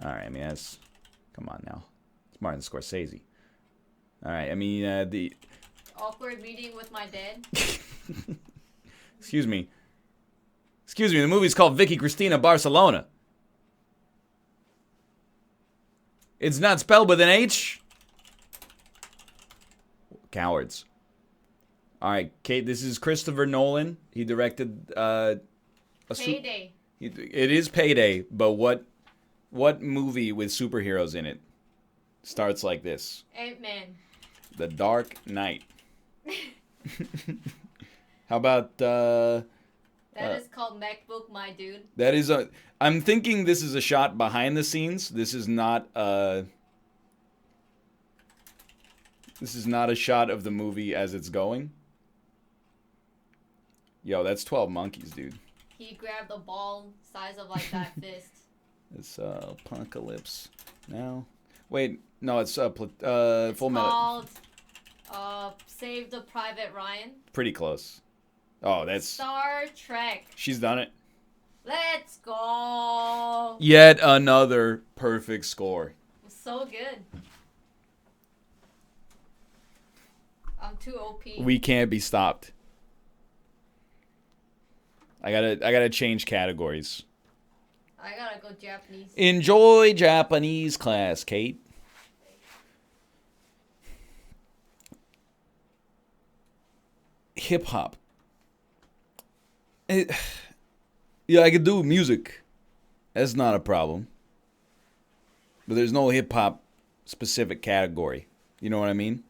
A: Alright, I mean, that's, come on now. It's Martin Scorsese. Alright, I mean, the...
B: Awkward Meeting with My Dad.
A: Excuse me. Excuse me, the movie's called Vicky Cristina Barcelona. It's not spelled with an H? Cowards. Alright, Kate, this is Christopher Nolan. He directed,
B: Payday.
A: It is Payday, but what movie with superheroes in it starts like this?
B: Ant-Man.
A: The Dark Knight. How about
B: that is called MacBook, my dude.
A: That is I'm thinking this is a shot behind the scenes. This is not a shot of the movie as it's going. Yo, that's 12 Monkeys, dude.
B: He grabbed a ball size of like that fist.
A: It's Apocalypse Now. Wait, no, it's
B: It's
A: Full Metal.
B: called Save the Private Ryan.
A: Pretty close. Oh, that's
B: Star Trek.
A: She's done it.
B: Let's go.
A: Yet another perfect score.
B: So good. I'm too OP.
A: We can't be stopped. I gotta change categories.
B: I gotta go Japanese.
A: Enjoy Japanese class, Kate. Hip hop. Yeah, I could do music. That's not a problem. But there's no hip hop specific category. You know what I mean?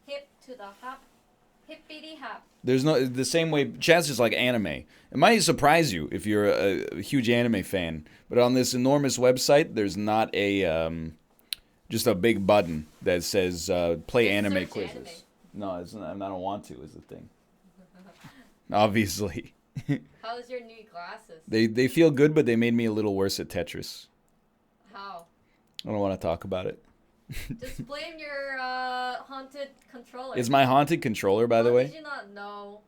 B: Hip to the hop. Hippity hop.
A: There's no the same way. Chat's just like anime. It might surprise you if you're a huge anime fan, but on this enormous website, there's not a just a big button that says play anime quizzes. Anime. No, it's not, I don't want to. Is the thing. Obviously.
B: How's your new glasses?
A: They feel good, but they made me a little worse at Tetris.
B: How?
A: I don't want to talk about it.
B: Just blame your haunted controller.
A: It's my haunted controller, by the way.
B: How did you not know?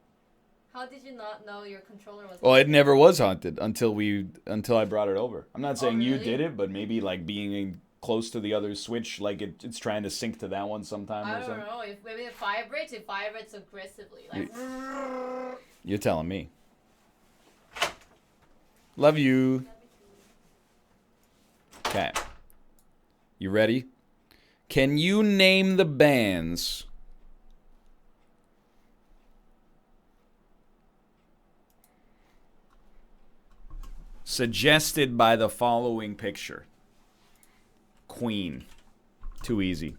B: How did you not know your controller was haunted?
A: Well, it never was haunted until I brought it over. I'm not saying
B: really?
A: you did it, but maybe like being close to the other switch, like it's trying to sync to that one sometime or something.
B: I don't know. If maybe it vibrates aggressively. Like
A: You're telling me. Love you. Okay. You ready? Can you name the bands suggested by the following picture? Queen. Too easy.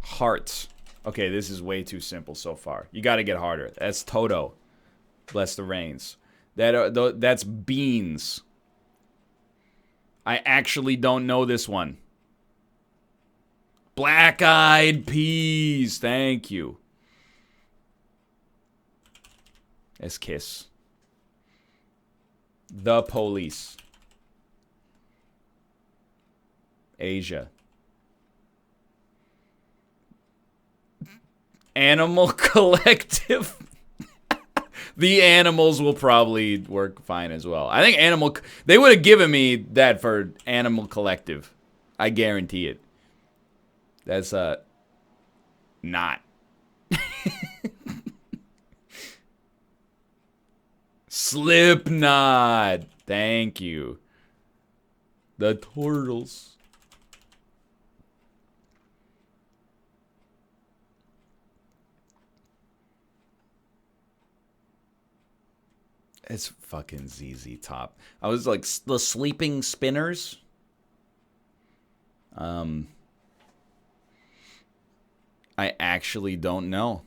A: Hearts. Okay, this is way too simple so far. You got to get harder. That's Toto. Bless the Rains. That's Beans. I actually don't know this one. Black Eyed Peas. Thank you. That's Kiss. The Police. Asia. Animal Collective. The Animals will probably work fine as well. I think they would have given me that for Animal Collective. I guarantee it. That's not. Slipknot. Thank you. The Turtles. It's fucking ZZ Top. I was like, the Sleeping Spinners. I actually don't know.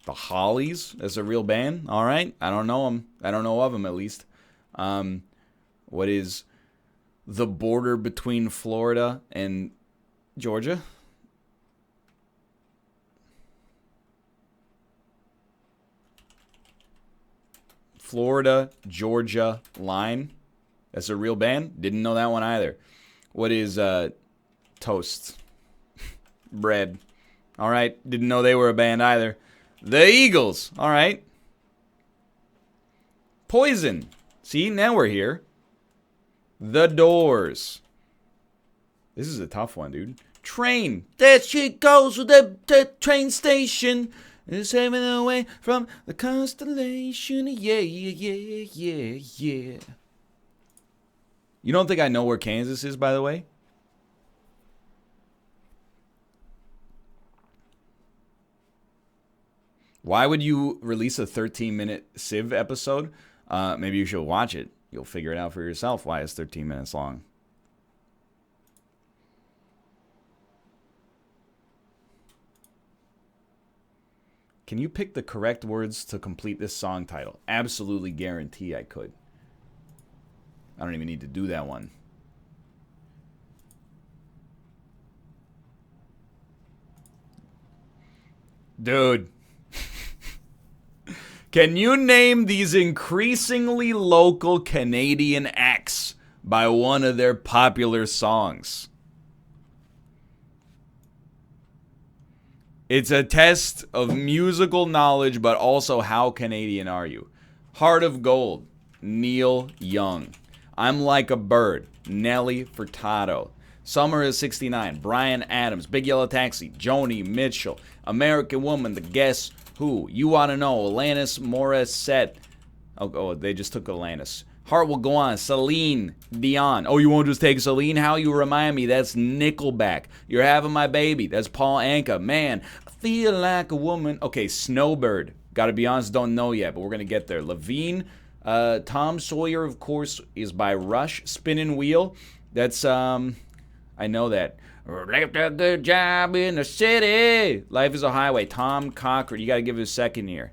A: The Hollies? That's a real band? All right. I don't know them. I don't know of them, at least. What is the border between Florida and Georgia? Florida, Georgia line. That's a real band? Didn't know that one either. What is Toast? Bread. All right. Didn't know they were a band either. The Eagles. All right. Poison. See, now we're here. The Doors. This is a tough one, dude. Train. That shit goes with the train station. It's saving away from the constellation. Yeah, yeah, yeah, yeah, yeah. You don't think I know where Kansas is, by the way? Why would you release a 13-minute Civ episode? Maybe you should watch it. You'll figure it out for yourself why it's 13 minutes long. Can you pick the correct words to complete this song title? Absolutely guarantee I could. I don't even need to do that one. Dude. Can you name these increasingly local Canadian acts by one of their popular songs? It's a test of musical knowledge, but also how Canadian are you? Heart of Gold, Neil Young. I'm Like a Bird, Nelly Furtado. Summer is 69, Bryan Adams. Big Yellow Taxi, Joni Mitchell. American Woman, The Guess Who. You Want to Know, Alanis Morissette. Oh, they just took Alanis. Heart Will Go On, Celine Dion. Oh, you won't just take Celine? How You Remind Me, that's Nickelback. You're Having My Baby, that's Paul Anka. Man, I Feel Like a Woman. Okay, Snowbird. Gotta be honest, don't know yet, but we're gonna get there. Levine, Tom Sawyer, of course, is by Rush. Spinning Wheel, that's, I know that. Left a good job in the city. Life is a highway. Tom Cochran. You got to give it a second here.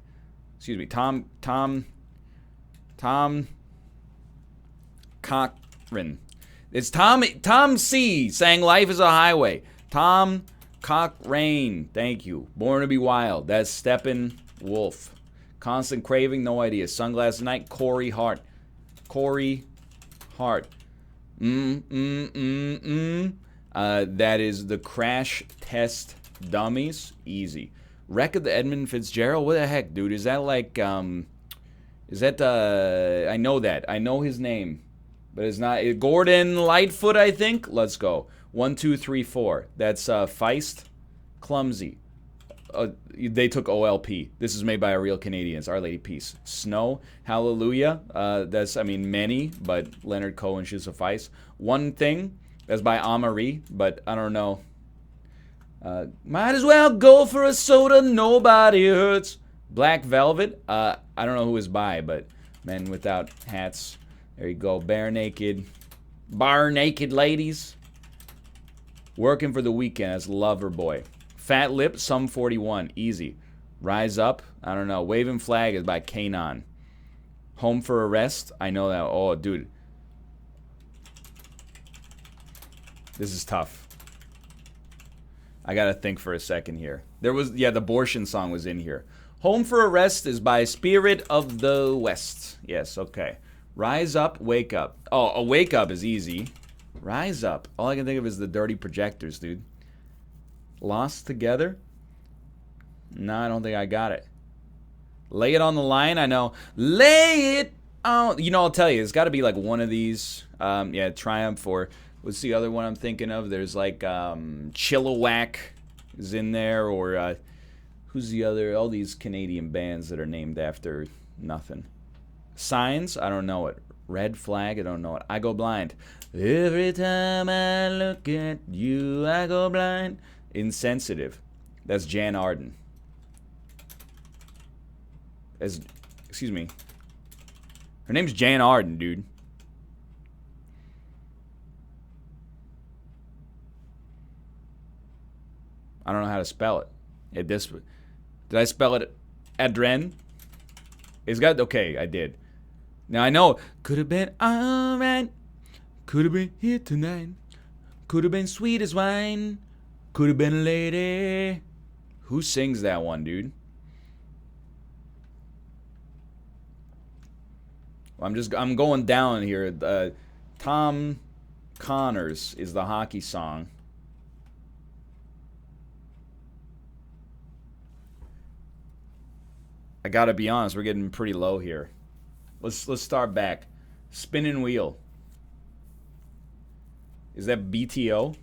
A: Excuse me. Tom Cochran. It's Tom C. sang Life is a Highway. Tom Cochran. Thank you. Born to be Wild. That's Steppenwolf. Constant Craving. No idea. Sunglasses Night. Corey Hart. Corey Hart. That is the Crash Test Dummies. Easy. Wreck of the Edmund Fitzgerald. What the heck, dude? Is that like, is that, I know that. I know his name. But it's not. Gordon Lightfoot, I think. Let's go. 1, 2, 3, 4. That's Feist. Clumsy. They took OLP. This is made by a real Canadians. Our Lady Peace. Snow. Hallelujah. That's, I mean, many, but Leonard Cohen should suffice. One Thing. That's by Amari, but I don't know. Might as well go for a soda. Nobody hurts. Black Velvet. I don't know who is by, but Men Without Hats. There you go. Bare Naked. Bar Naked Ladies. Working for the Weekend as Loverboy. Fat Lip, Sum 41. Easy. Rise Up. I don't know. Waving Flag is by Kanon. Home for Arrest. I know that. Oh, dude. This is tough. I gotta think for a second here. There was, yeah, the abortion song was in here. Home for Arrest is by Spirit of the West. Yes, okay. Rise Up, Wake Up. Oh, a Wake Up is easy. Rise Up. All I can think of is the Dirty Projectors, dude. Lost Together? No, I don't think I got it. Lay It on the Line? I know. Lay it on. You know, I'll tell you. It's got to be like one of these. Yeah, Triumph or what's the other one I'm thinking of? There's like Chilliwack is in there, or who's the other? All these Canadian bands that are named after nothing. Signs? I don't know it. Red Flag? I don't know it. I Go Blind. Every time I look at you, I go blind. Insensitive. That's Jan Arden. Excuse me. Her name's Jan Arden, dude. I don't know how to spell it. Did I spell it Adren? It's got, okay, I did. Now I know. Could have been alright. Could have been here tonight. Could have been sweet as wine. Could have been a lady. Who sings that one, dude? I'm going down here. Tom Connors is the hockey song. I gotta be honest, we're getting pretty low here. Let's start back. Spinning Wheel. Is that BTO?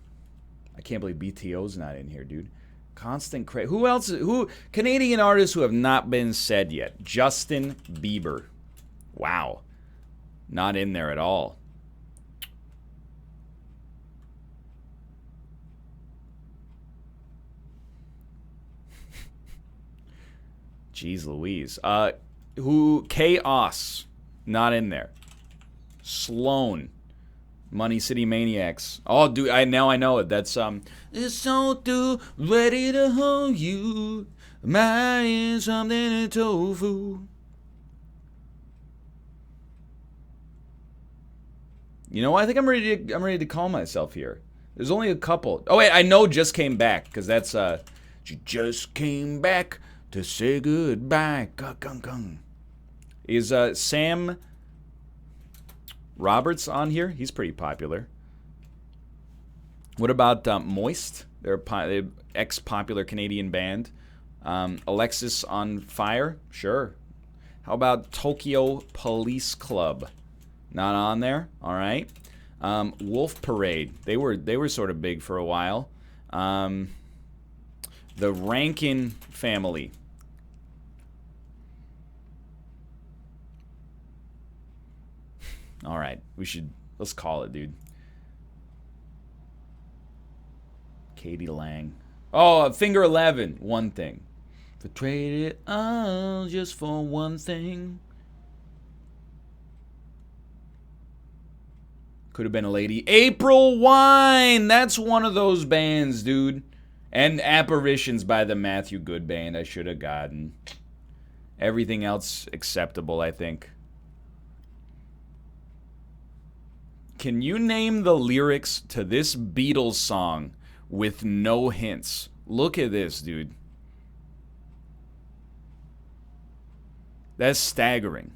A: I can't believe BTO's not in here, dude. Constant Craig. Who else? Who Canadian artists who have not been said yet? Justin Bieber. Wow. Not in there at all. Jeez Louise. Chaos. Not in there. Sloan. Money City Maniacs. Oh, dude, now I know it. That's it's so too ready to hold you. My something in tofu. You know, I think I'm ready to call myself here. There's only a couple. Oh wait, I know Just Came Back, because that's she just came back to say goodbye. Is Sam Roberts on here? He's pretty popular. What about Moist? They're ex-popular Canadian band. Alexis on Fire? Sure. How about Tokyo Police Club? Not on there. All right. Wolf Parade. They were sort of big for a while. The Rankin Family. All right. Let's call it, dude. Katie Lang. Oh, Finger 11. One Thing. For trade it all just for one thing. Could have been a lady. April Wine. That's one of those bands, dude. And Apparitions by the Matthew Good Band. I should have gotten. Everything else acceptable, I think. Can you name the lyrics to this Beatles song with no hints? Look at this, dude. That's staggering.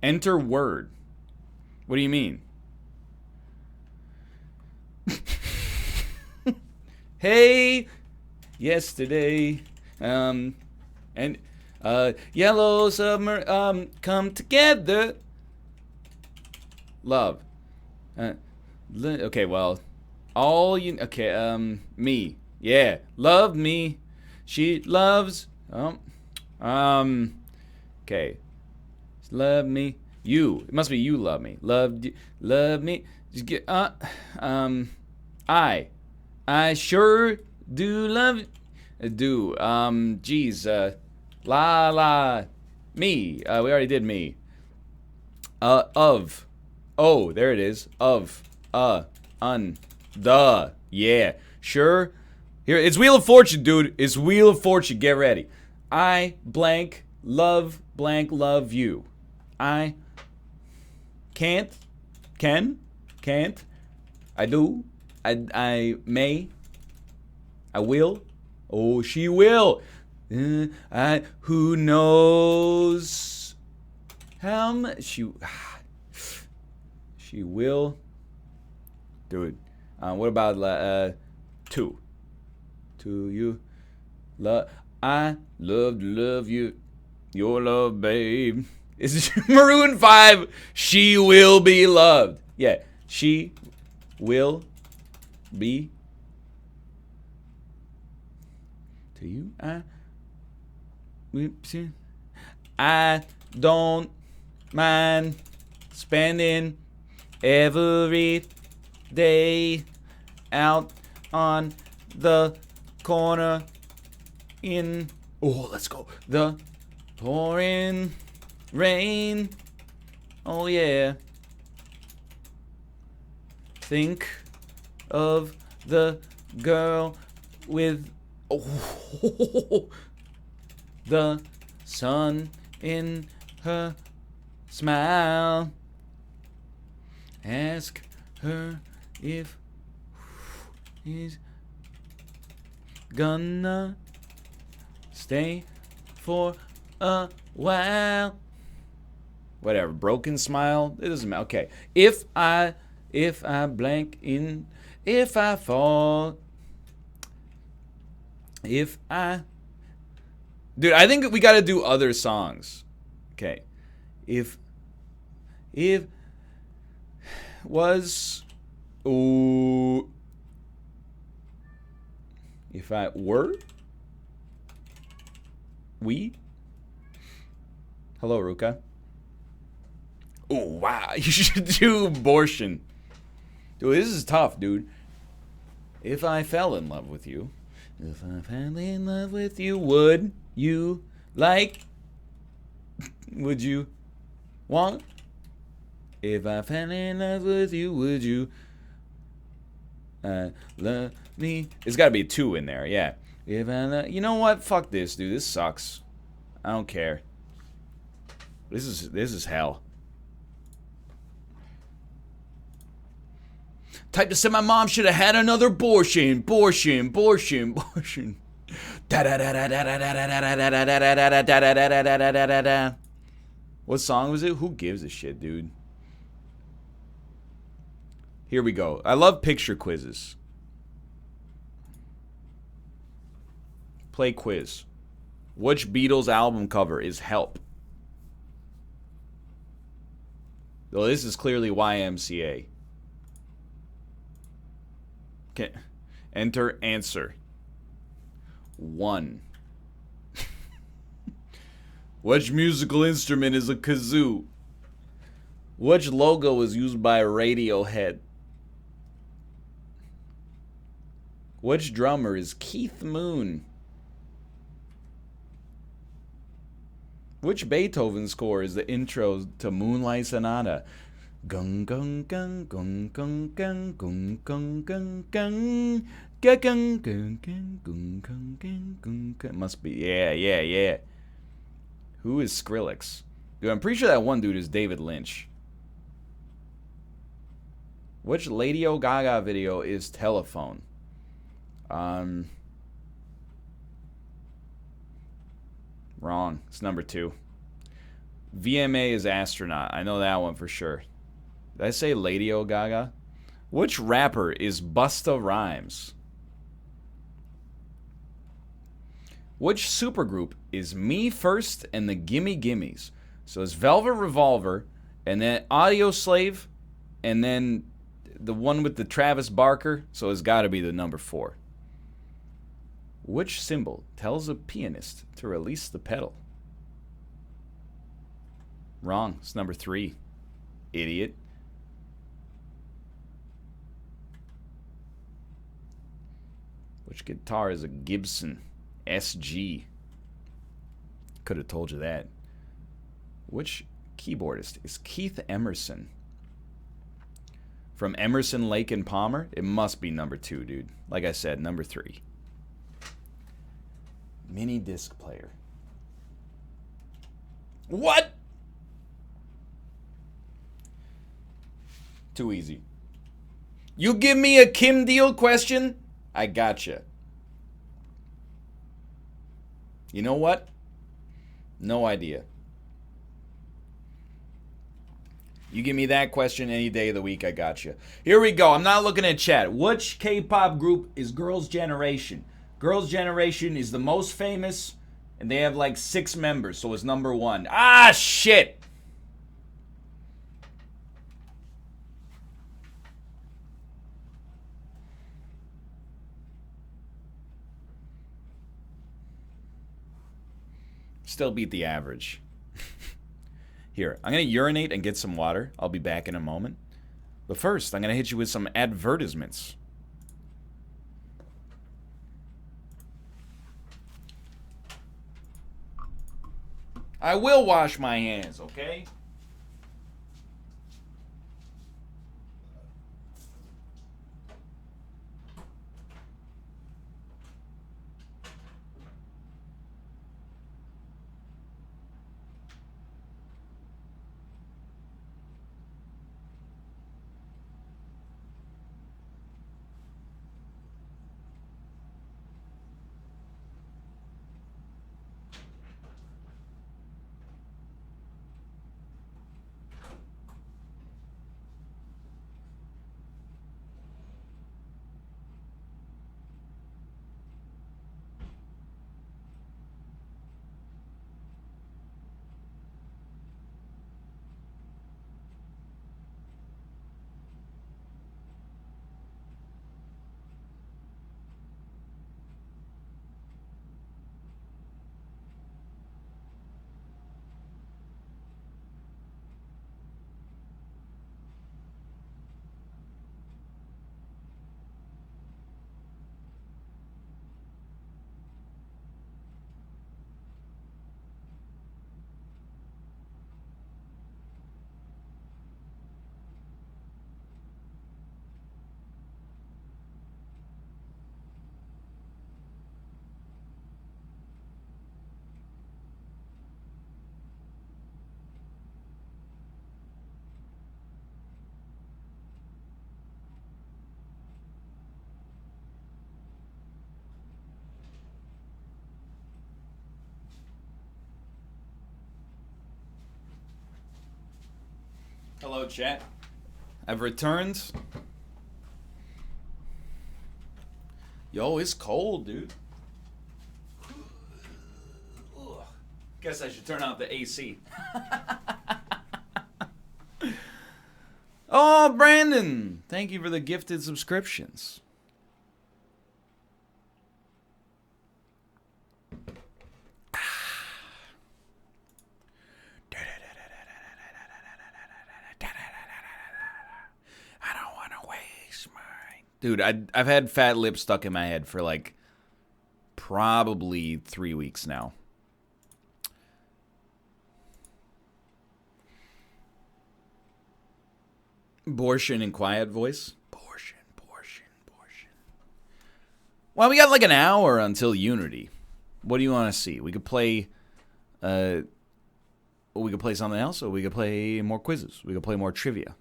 A: Enter word. What do you mean? Hey, yesterday, and yellow summer, come together. Love. Okay, well, all you. Okay, me. Yeah, love me. She loves. Okay. Love me. You. It must be you love me. Love me. Just get I sure do love do. Geez, la me. We already did me. Of. Oh, there it is. Of. The. Yeah. Sure. Here, it's Wheel of Fortune, dude. It's Wheel of Fortune. Get ready. I blank love you. I can't, I do, I may, I will, oh, she will, who knows how much, she will, dude, what about, to you, I love you, your love, babe. Is Maroon 5, She Will Be Loved. Yeah, she will be. To you, I don't mind spending every day out on the corner in, oh, let's go, the pouring rain, oh yeah. Think of the girl with the sun in her smile. Ask her if he's gonna stay for a while. Whatever, broken smile, it doesn't matter. Okay, if I blank in, if I fall, if I, dude, I think we got to do other songs. Okay, if was, ooh, if I were, we, hello Ruka. Oh, wow. You should do abortion. Dude, this is tough, dude. If I fell in love with you. If I fell in love with you, would you like? Would you want? If I fell in love with you, would you love me? There's got to be a 2 in there, yeah. If I you know what? Fuck this, dude. This sucks. I don't care. This is hell. Type to say my mom should have had another abortion. What song was it? Who gives a shit, dude? Here we go. I love picture quizzes. Play quiz. Which Beatles album cover is Help? Well, this is clearly YMCA. Okay. Enter answer. 1. Which musical instrument is a kazoo? Which logo was used by Radiohead? Which drummer is Keith Moon? Which Beethoven score is the intro to Moonlight Sonata? Gung gung gung gung gung gung gung gung gung gung gung gung gung gung gung gung gung. Must be, yeah. Who is Skrillex? Dude, I'm pretty sure that one dude is David Lynch. Which Lady Gaga video is Telephone? Wrong. It's number 2. VMA is Astronaut. I know that one for sure. Did I say Lady Gaga? Which rapper is Busta Rhymes? Which supergroup is Me First and the Gimme Gimmes? So it's Velvet Revolver, and then Audio Slave, and then the one with the Travis Barker. So it's got to be the number 4. Which symbol tells a pianist to release the pedal? Wrong. It's number 3. Idiot. Which guitar is a Gibson SG? Could have told you that. Which keyboardist is Keith Emerson? From Emerson, Lake and Palmer? It must be number 2, dude. Like I said, number 3. Mini disc player. What? Too easy. You give me a Kim Deal question, I gotcha. You know what? No idea. You give me that question any day of the week, I gotcha. Here we go. I'm not looking at chat. Which K-pop group is Girls' Generation? Girls' Generation is the most famous, and they have like 6 members, so it's number 1. Ah, shit! Still beat the average. Here, I'm going to urinate and get some water. I'll be back in a moment. But first, I'm going to hit you with some advertisements. I will wash my hands, okay? Hello, chat. I've returned. Yo, it's cold, dude. Guess I should turn off the AC. Oh, Brandon. Thank you for the gifted subscriptions. Dude, I've had Fat Lip stuck in my head for like probably 3 weeks now. Borshin and quiet voice. Borshin. Well, we got like an hour until Unity. What do you want to see? We could play something else, or we could play more quizzes. We could play more trivia.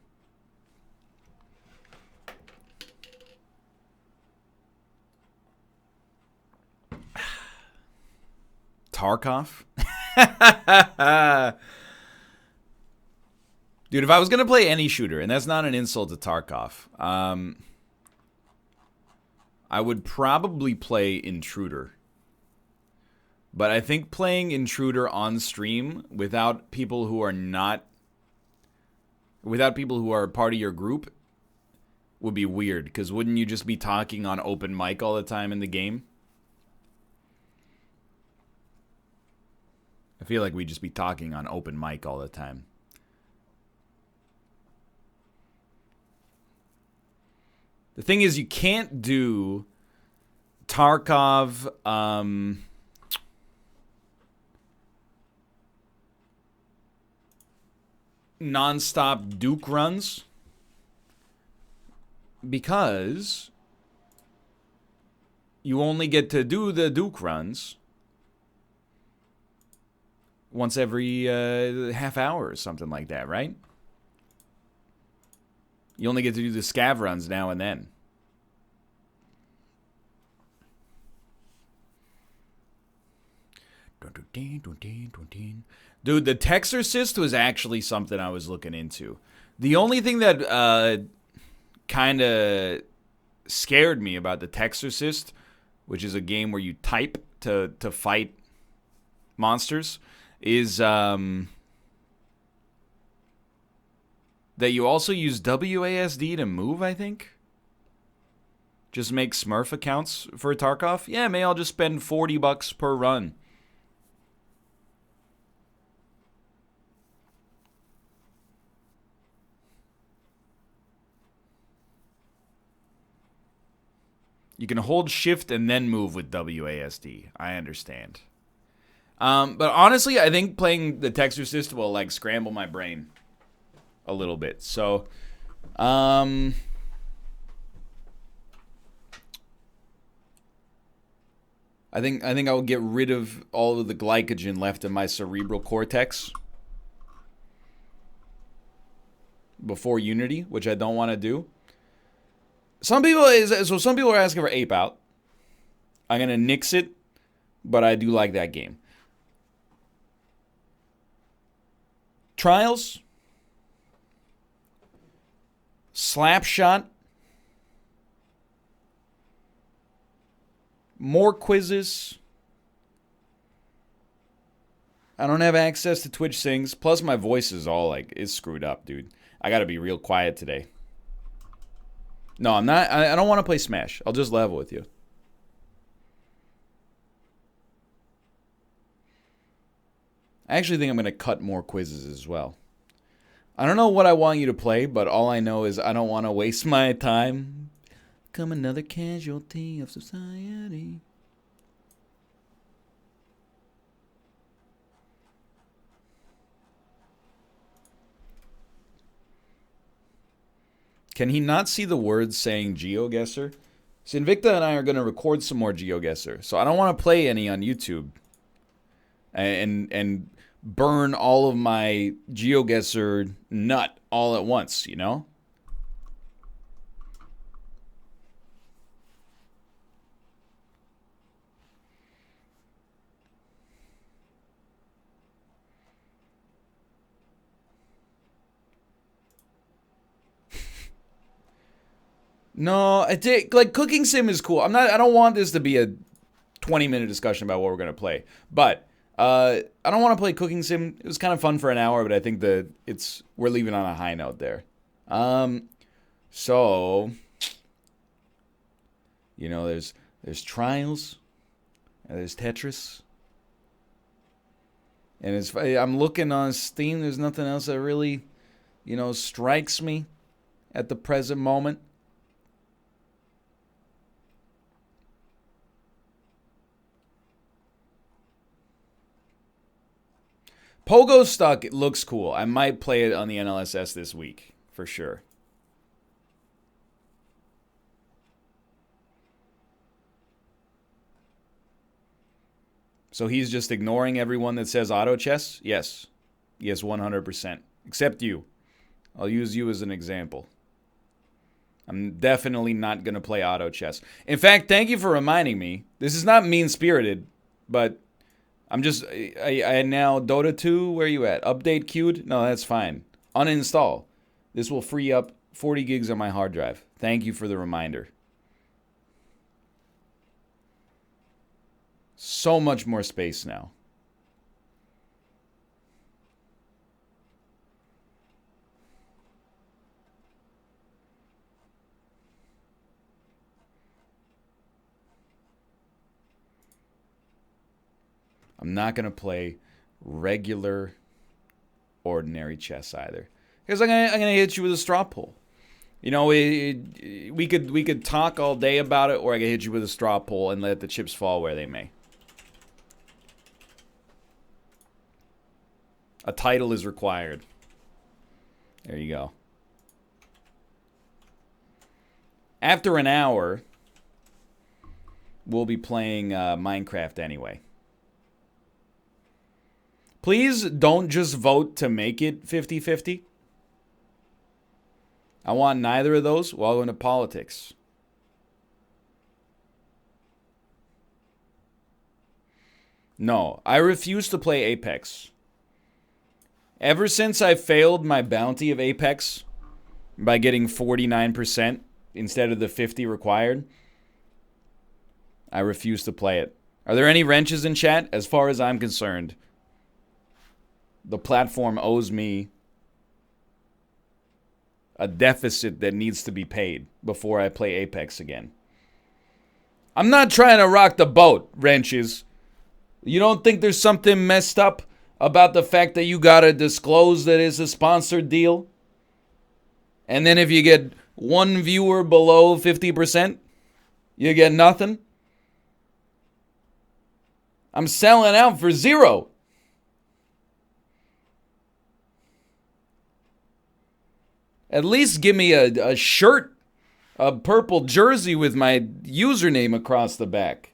A: Tarkov? Dude, if I was going to play any shooter, and that's not an insult to Tarkov, I would probably play Intruder. But I think playing Intruder on stream without people who are part of your group would be weird, because wouldn't you just be talking on open mic all the time in the game? I feel like we'd just be talking on open mic all the time. The thing is, you can't do Tarkov non-stop Duke runs because you only get to do the Duke runs once every half hour or something like that, right? You only get to do the scav runs now and then. Dude, the Texorcist was actually something I was looking into. The only thing that kind of scared me about the Texorcist, which is a game where you type to fight monsters, is that you also use WASD to move, I think. Just make Smurf accounts for Tarkov. Yeah, maybe I'll just spend $40 per run. You can hold shift and then move with WASD. I understand. But honestly, I think playing the Texorcist will like scramble my brain a little bit. So, I think I will get rid of all of the glycogen left in my cerebral cortex before Unity, which I don't want to do. Some people are asking for Ape Out. I'm gonna nix it, but I do like that game. Trials, Slapshot, more quizzes. I don't have access to Twitch Sings. Plus, my voice is all like, it's screwed up, dude. I gotta be real quiet today. No, I'm not. I don't want to play Smash. I'll just level with you. I actually think I'm going to cut more quizzes as well. I don't know what I want you to play, but all I know is I don't want to waste my time. Become another casualty of society. Can he not see the words saying GeoGuessr? So Invicta and I are going to record some more GeoGuessr. So I don't want to play any on YouTube and burn all of my GeoGuessr nut all at once, you know? No, like cooking sim is cool. I don't want this to be a 20-minute discussion about what we're gonna play. But I don't want to play cooking sim. It was kind of fun for an hour, but I think we're leaving on a high note there. So you know, there's Trials, and there's Tetris, and I'm looking on Steam. There's nothing else that really, strikes me at the present moment. Pogo Stuck, it looks cool. I might play it on the NLSS this week, for sure. So he's just ignoring everyone that says auto chess? Yes. Yes, 100%. Except you. I'll use you as an example. I'm definitely not going to play auto chess. In fact, thank you for reminding me. This is not mean-spirited, but I'm just... I now... Dota 2, where are you at? Update queued? No, that's fine. Uninstall. This will free up 40 gigs on my hard drive. Thank you for the reminder. So much more space now. I'm not going to play regular, ordinary chess either. Because I'm gonna hit you with a straw poll. You know, we could talk all day about it, or I could hit you with a straw poll and let the chips fall where they may. A title is required. There you go. After an hour, we'll be playing Minecraft anyway. Please don't just vote to make it 50-50. I want neither of those. We'll go into politics. No, I refuse to play Apex. Ever since I failed my bounty of Apex by getting 49% instead of the 50 required, I refuse to play it. Are there any wrenches in chat? As far as I'm concerned, the platform owes me a deficit that needs to be paid before I play Apex again. I'm not trying to rock the boat, wrenches. You don't think there's something messed up about the fact that you gotta disclose that it's a sponsored deal? And then if you get one viewer below 50%, you get nothing? I'm selling out for zero. At least give me a shirt, a purple jersey with my username across the back.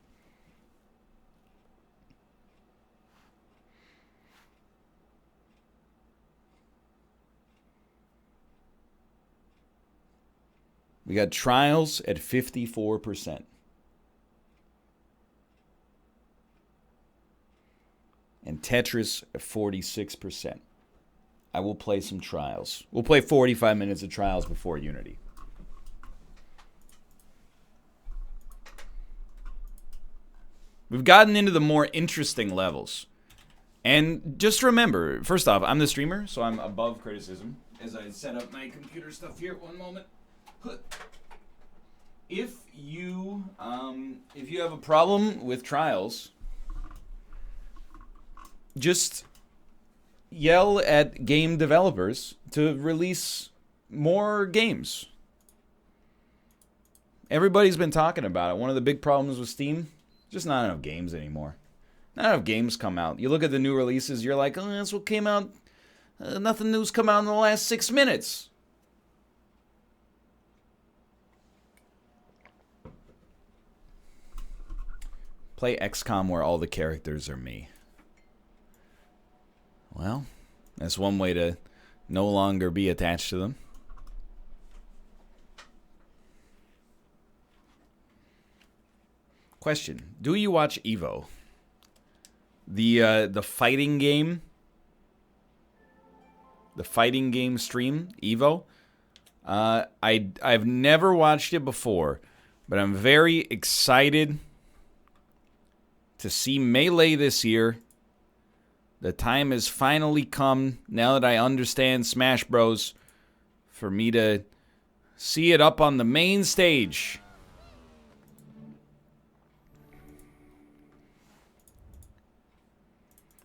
A: We got trials at 54%. And Tetris at 46%. I will play some trials. We'll play 45 minutes of trials before Unity. We've gotten into the more interesting levels. And just remember, first off, I'm the streamer, so I'm above criticism. As I set up my computer stuff here, one moment. If you have a problem with trials, just yell at game developers to release more games. Everybody's been talking about it. One of the big problems with Steam, just not enough games anymore. Not enough games come out. You look at the new releases, you're like, oh, that's what came out. Nothing new's come out in the last 6 minutes. Play XCOM where all the characters are me. Well, that's one way to no longer be attached to them. Question: do you watch Evo? The fighting game? The fighting game stream, Evo? I've never watched it before, but I'm very excited to see Melee this year. The time has finally come, now that I understand Smash Bros, for me to see it up on the main stage.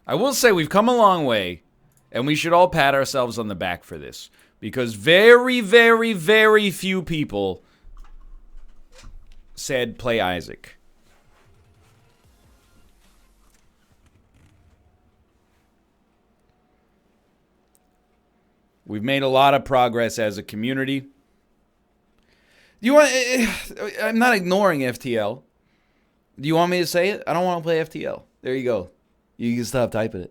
A: I will say we've come a long way, and we should all pat ourselves on the back for this, because very, very, very few people said play Isaac. We've made a lot of progress as a community. Do you want? I'm not ignoring FTL. Do you want me to say it? I don't want to play FTL. There you go. You can stop typing it.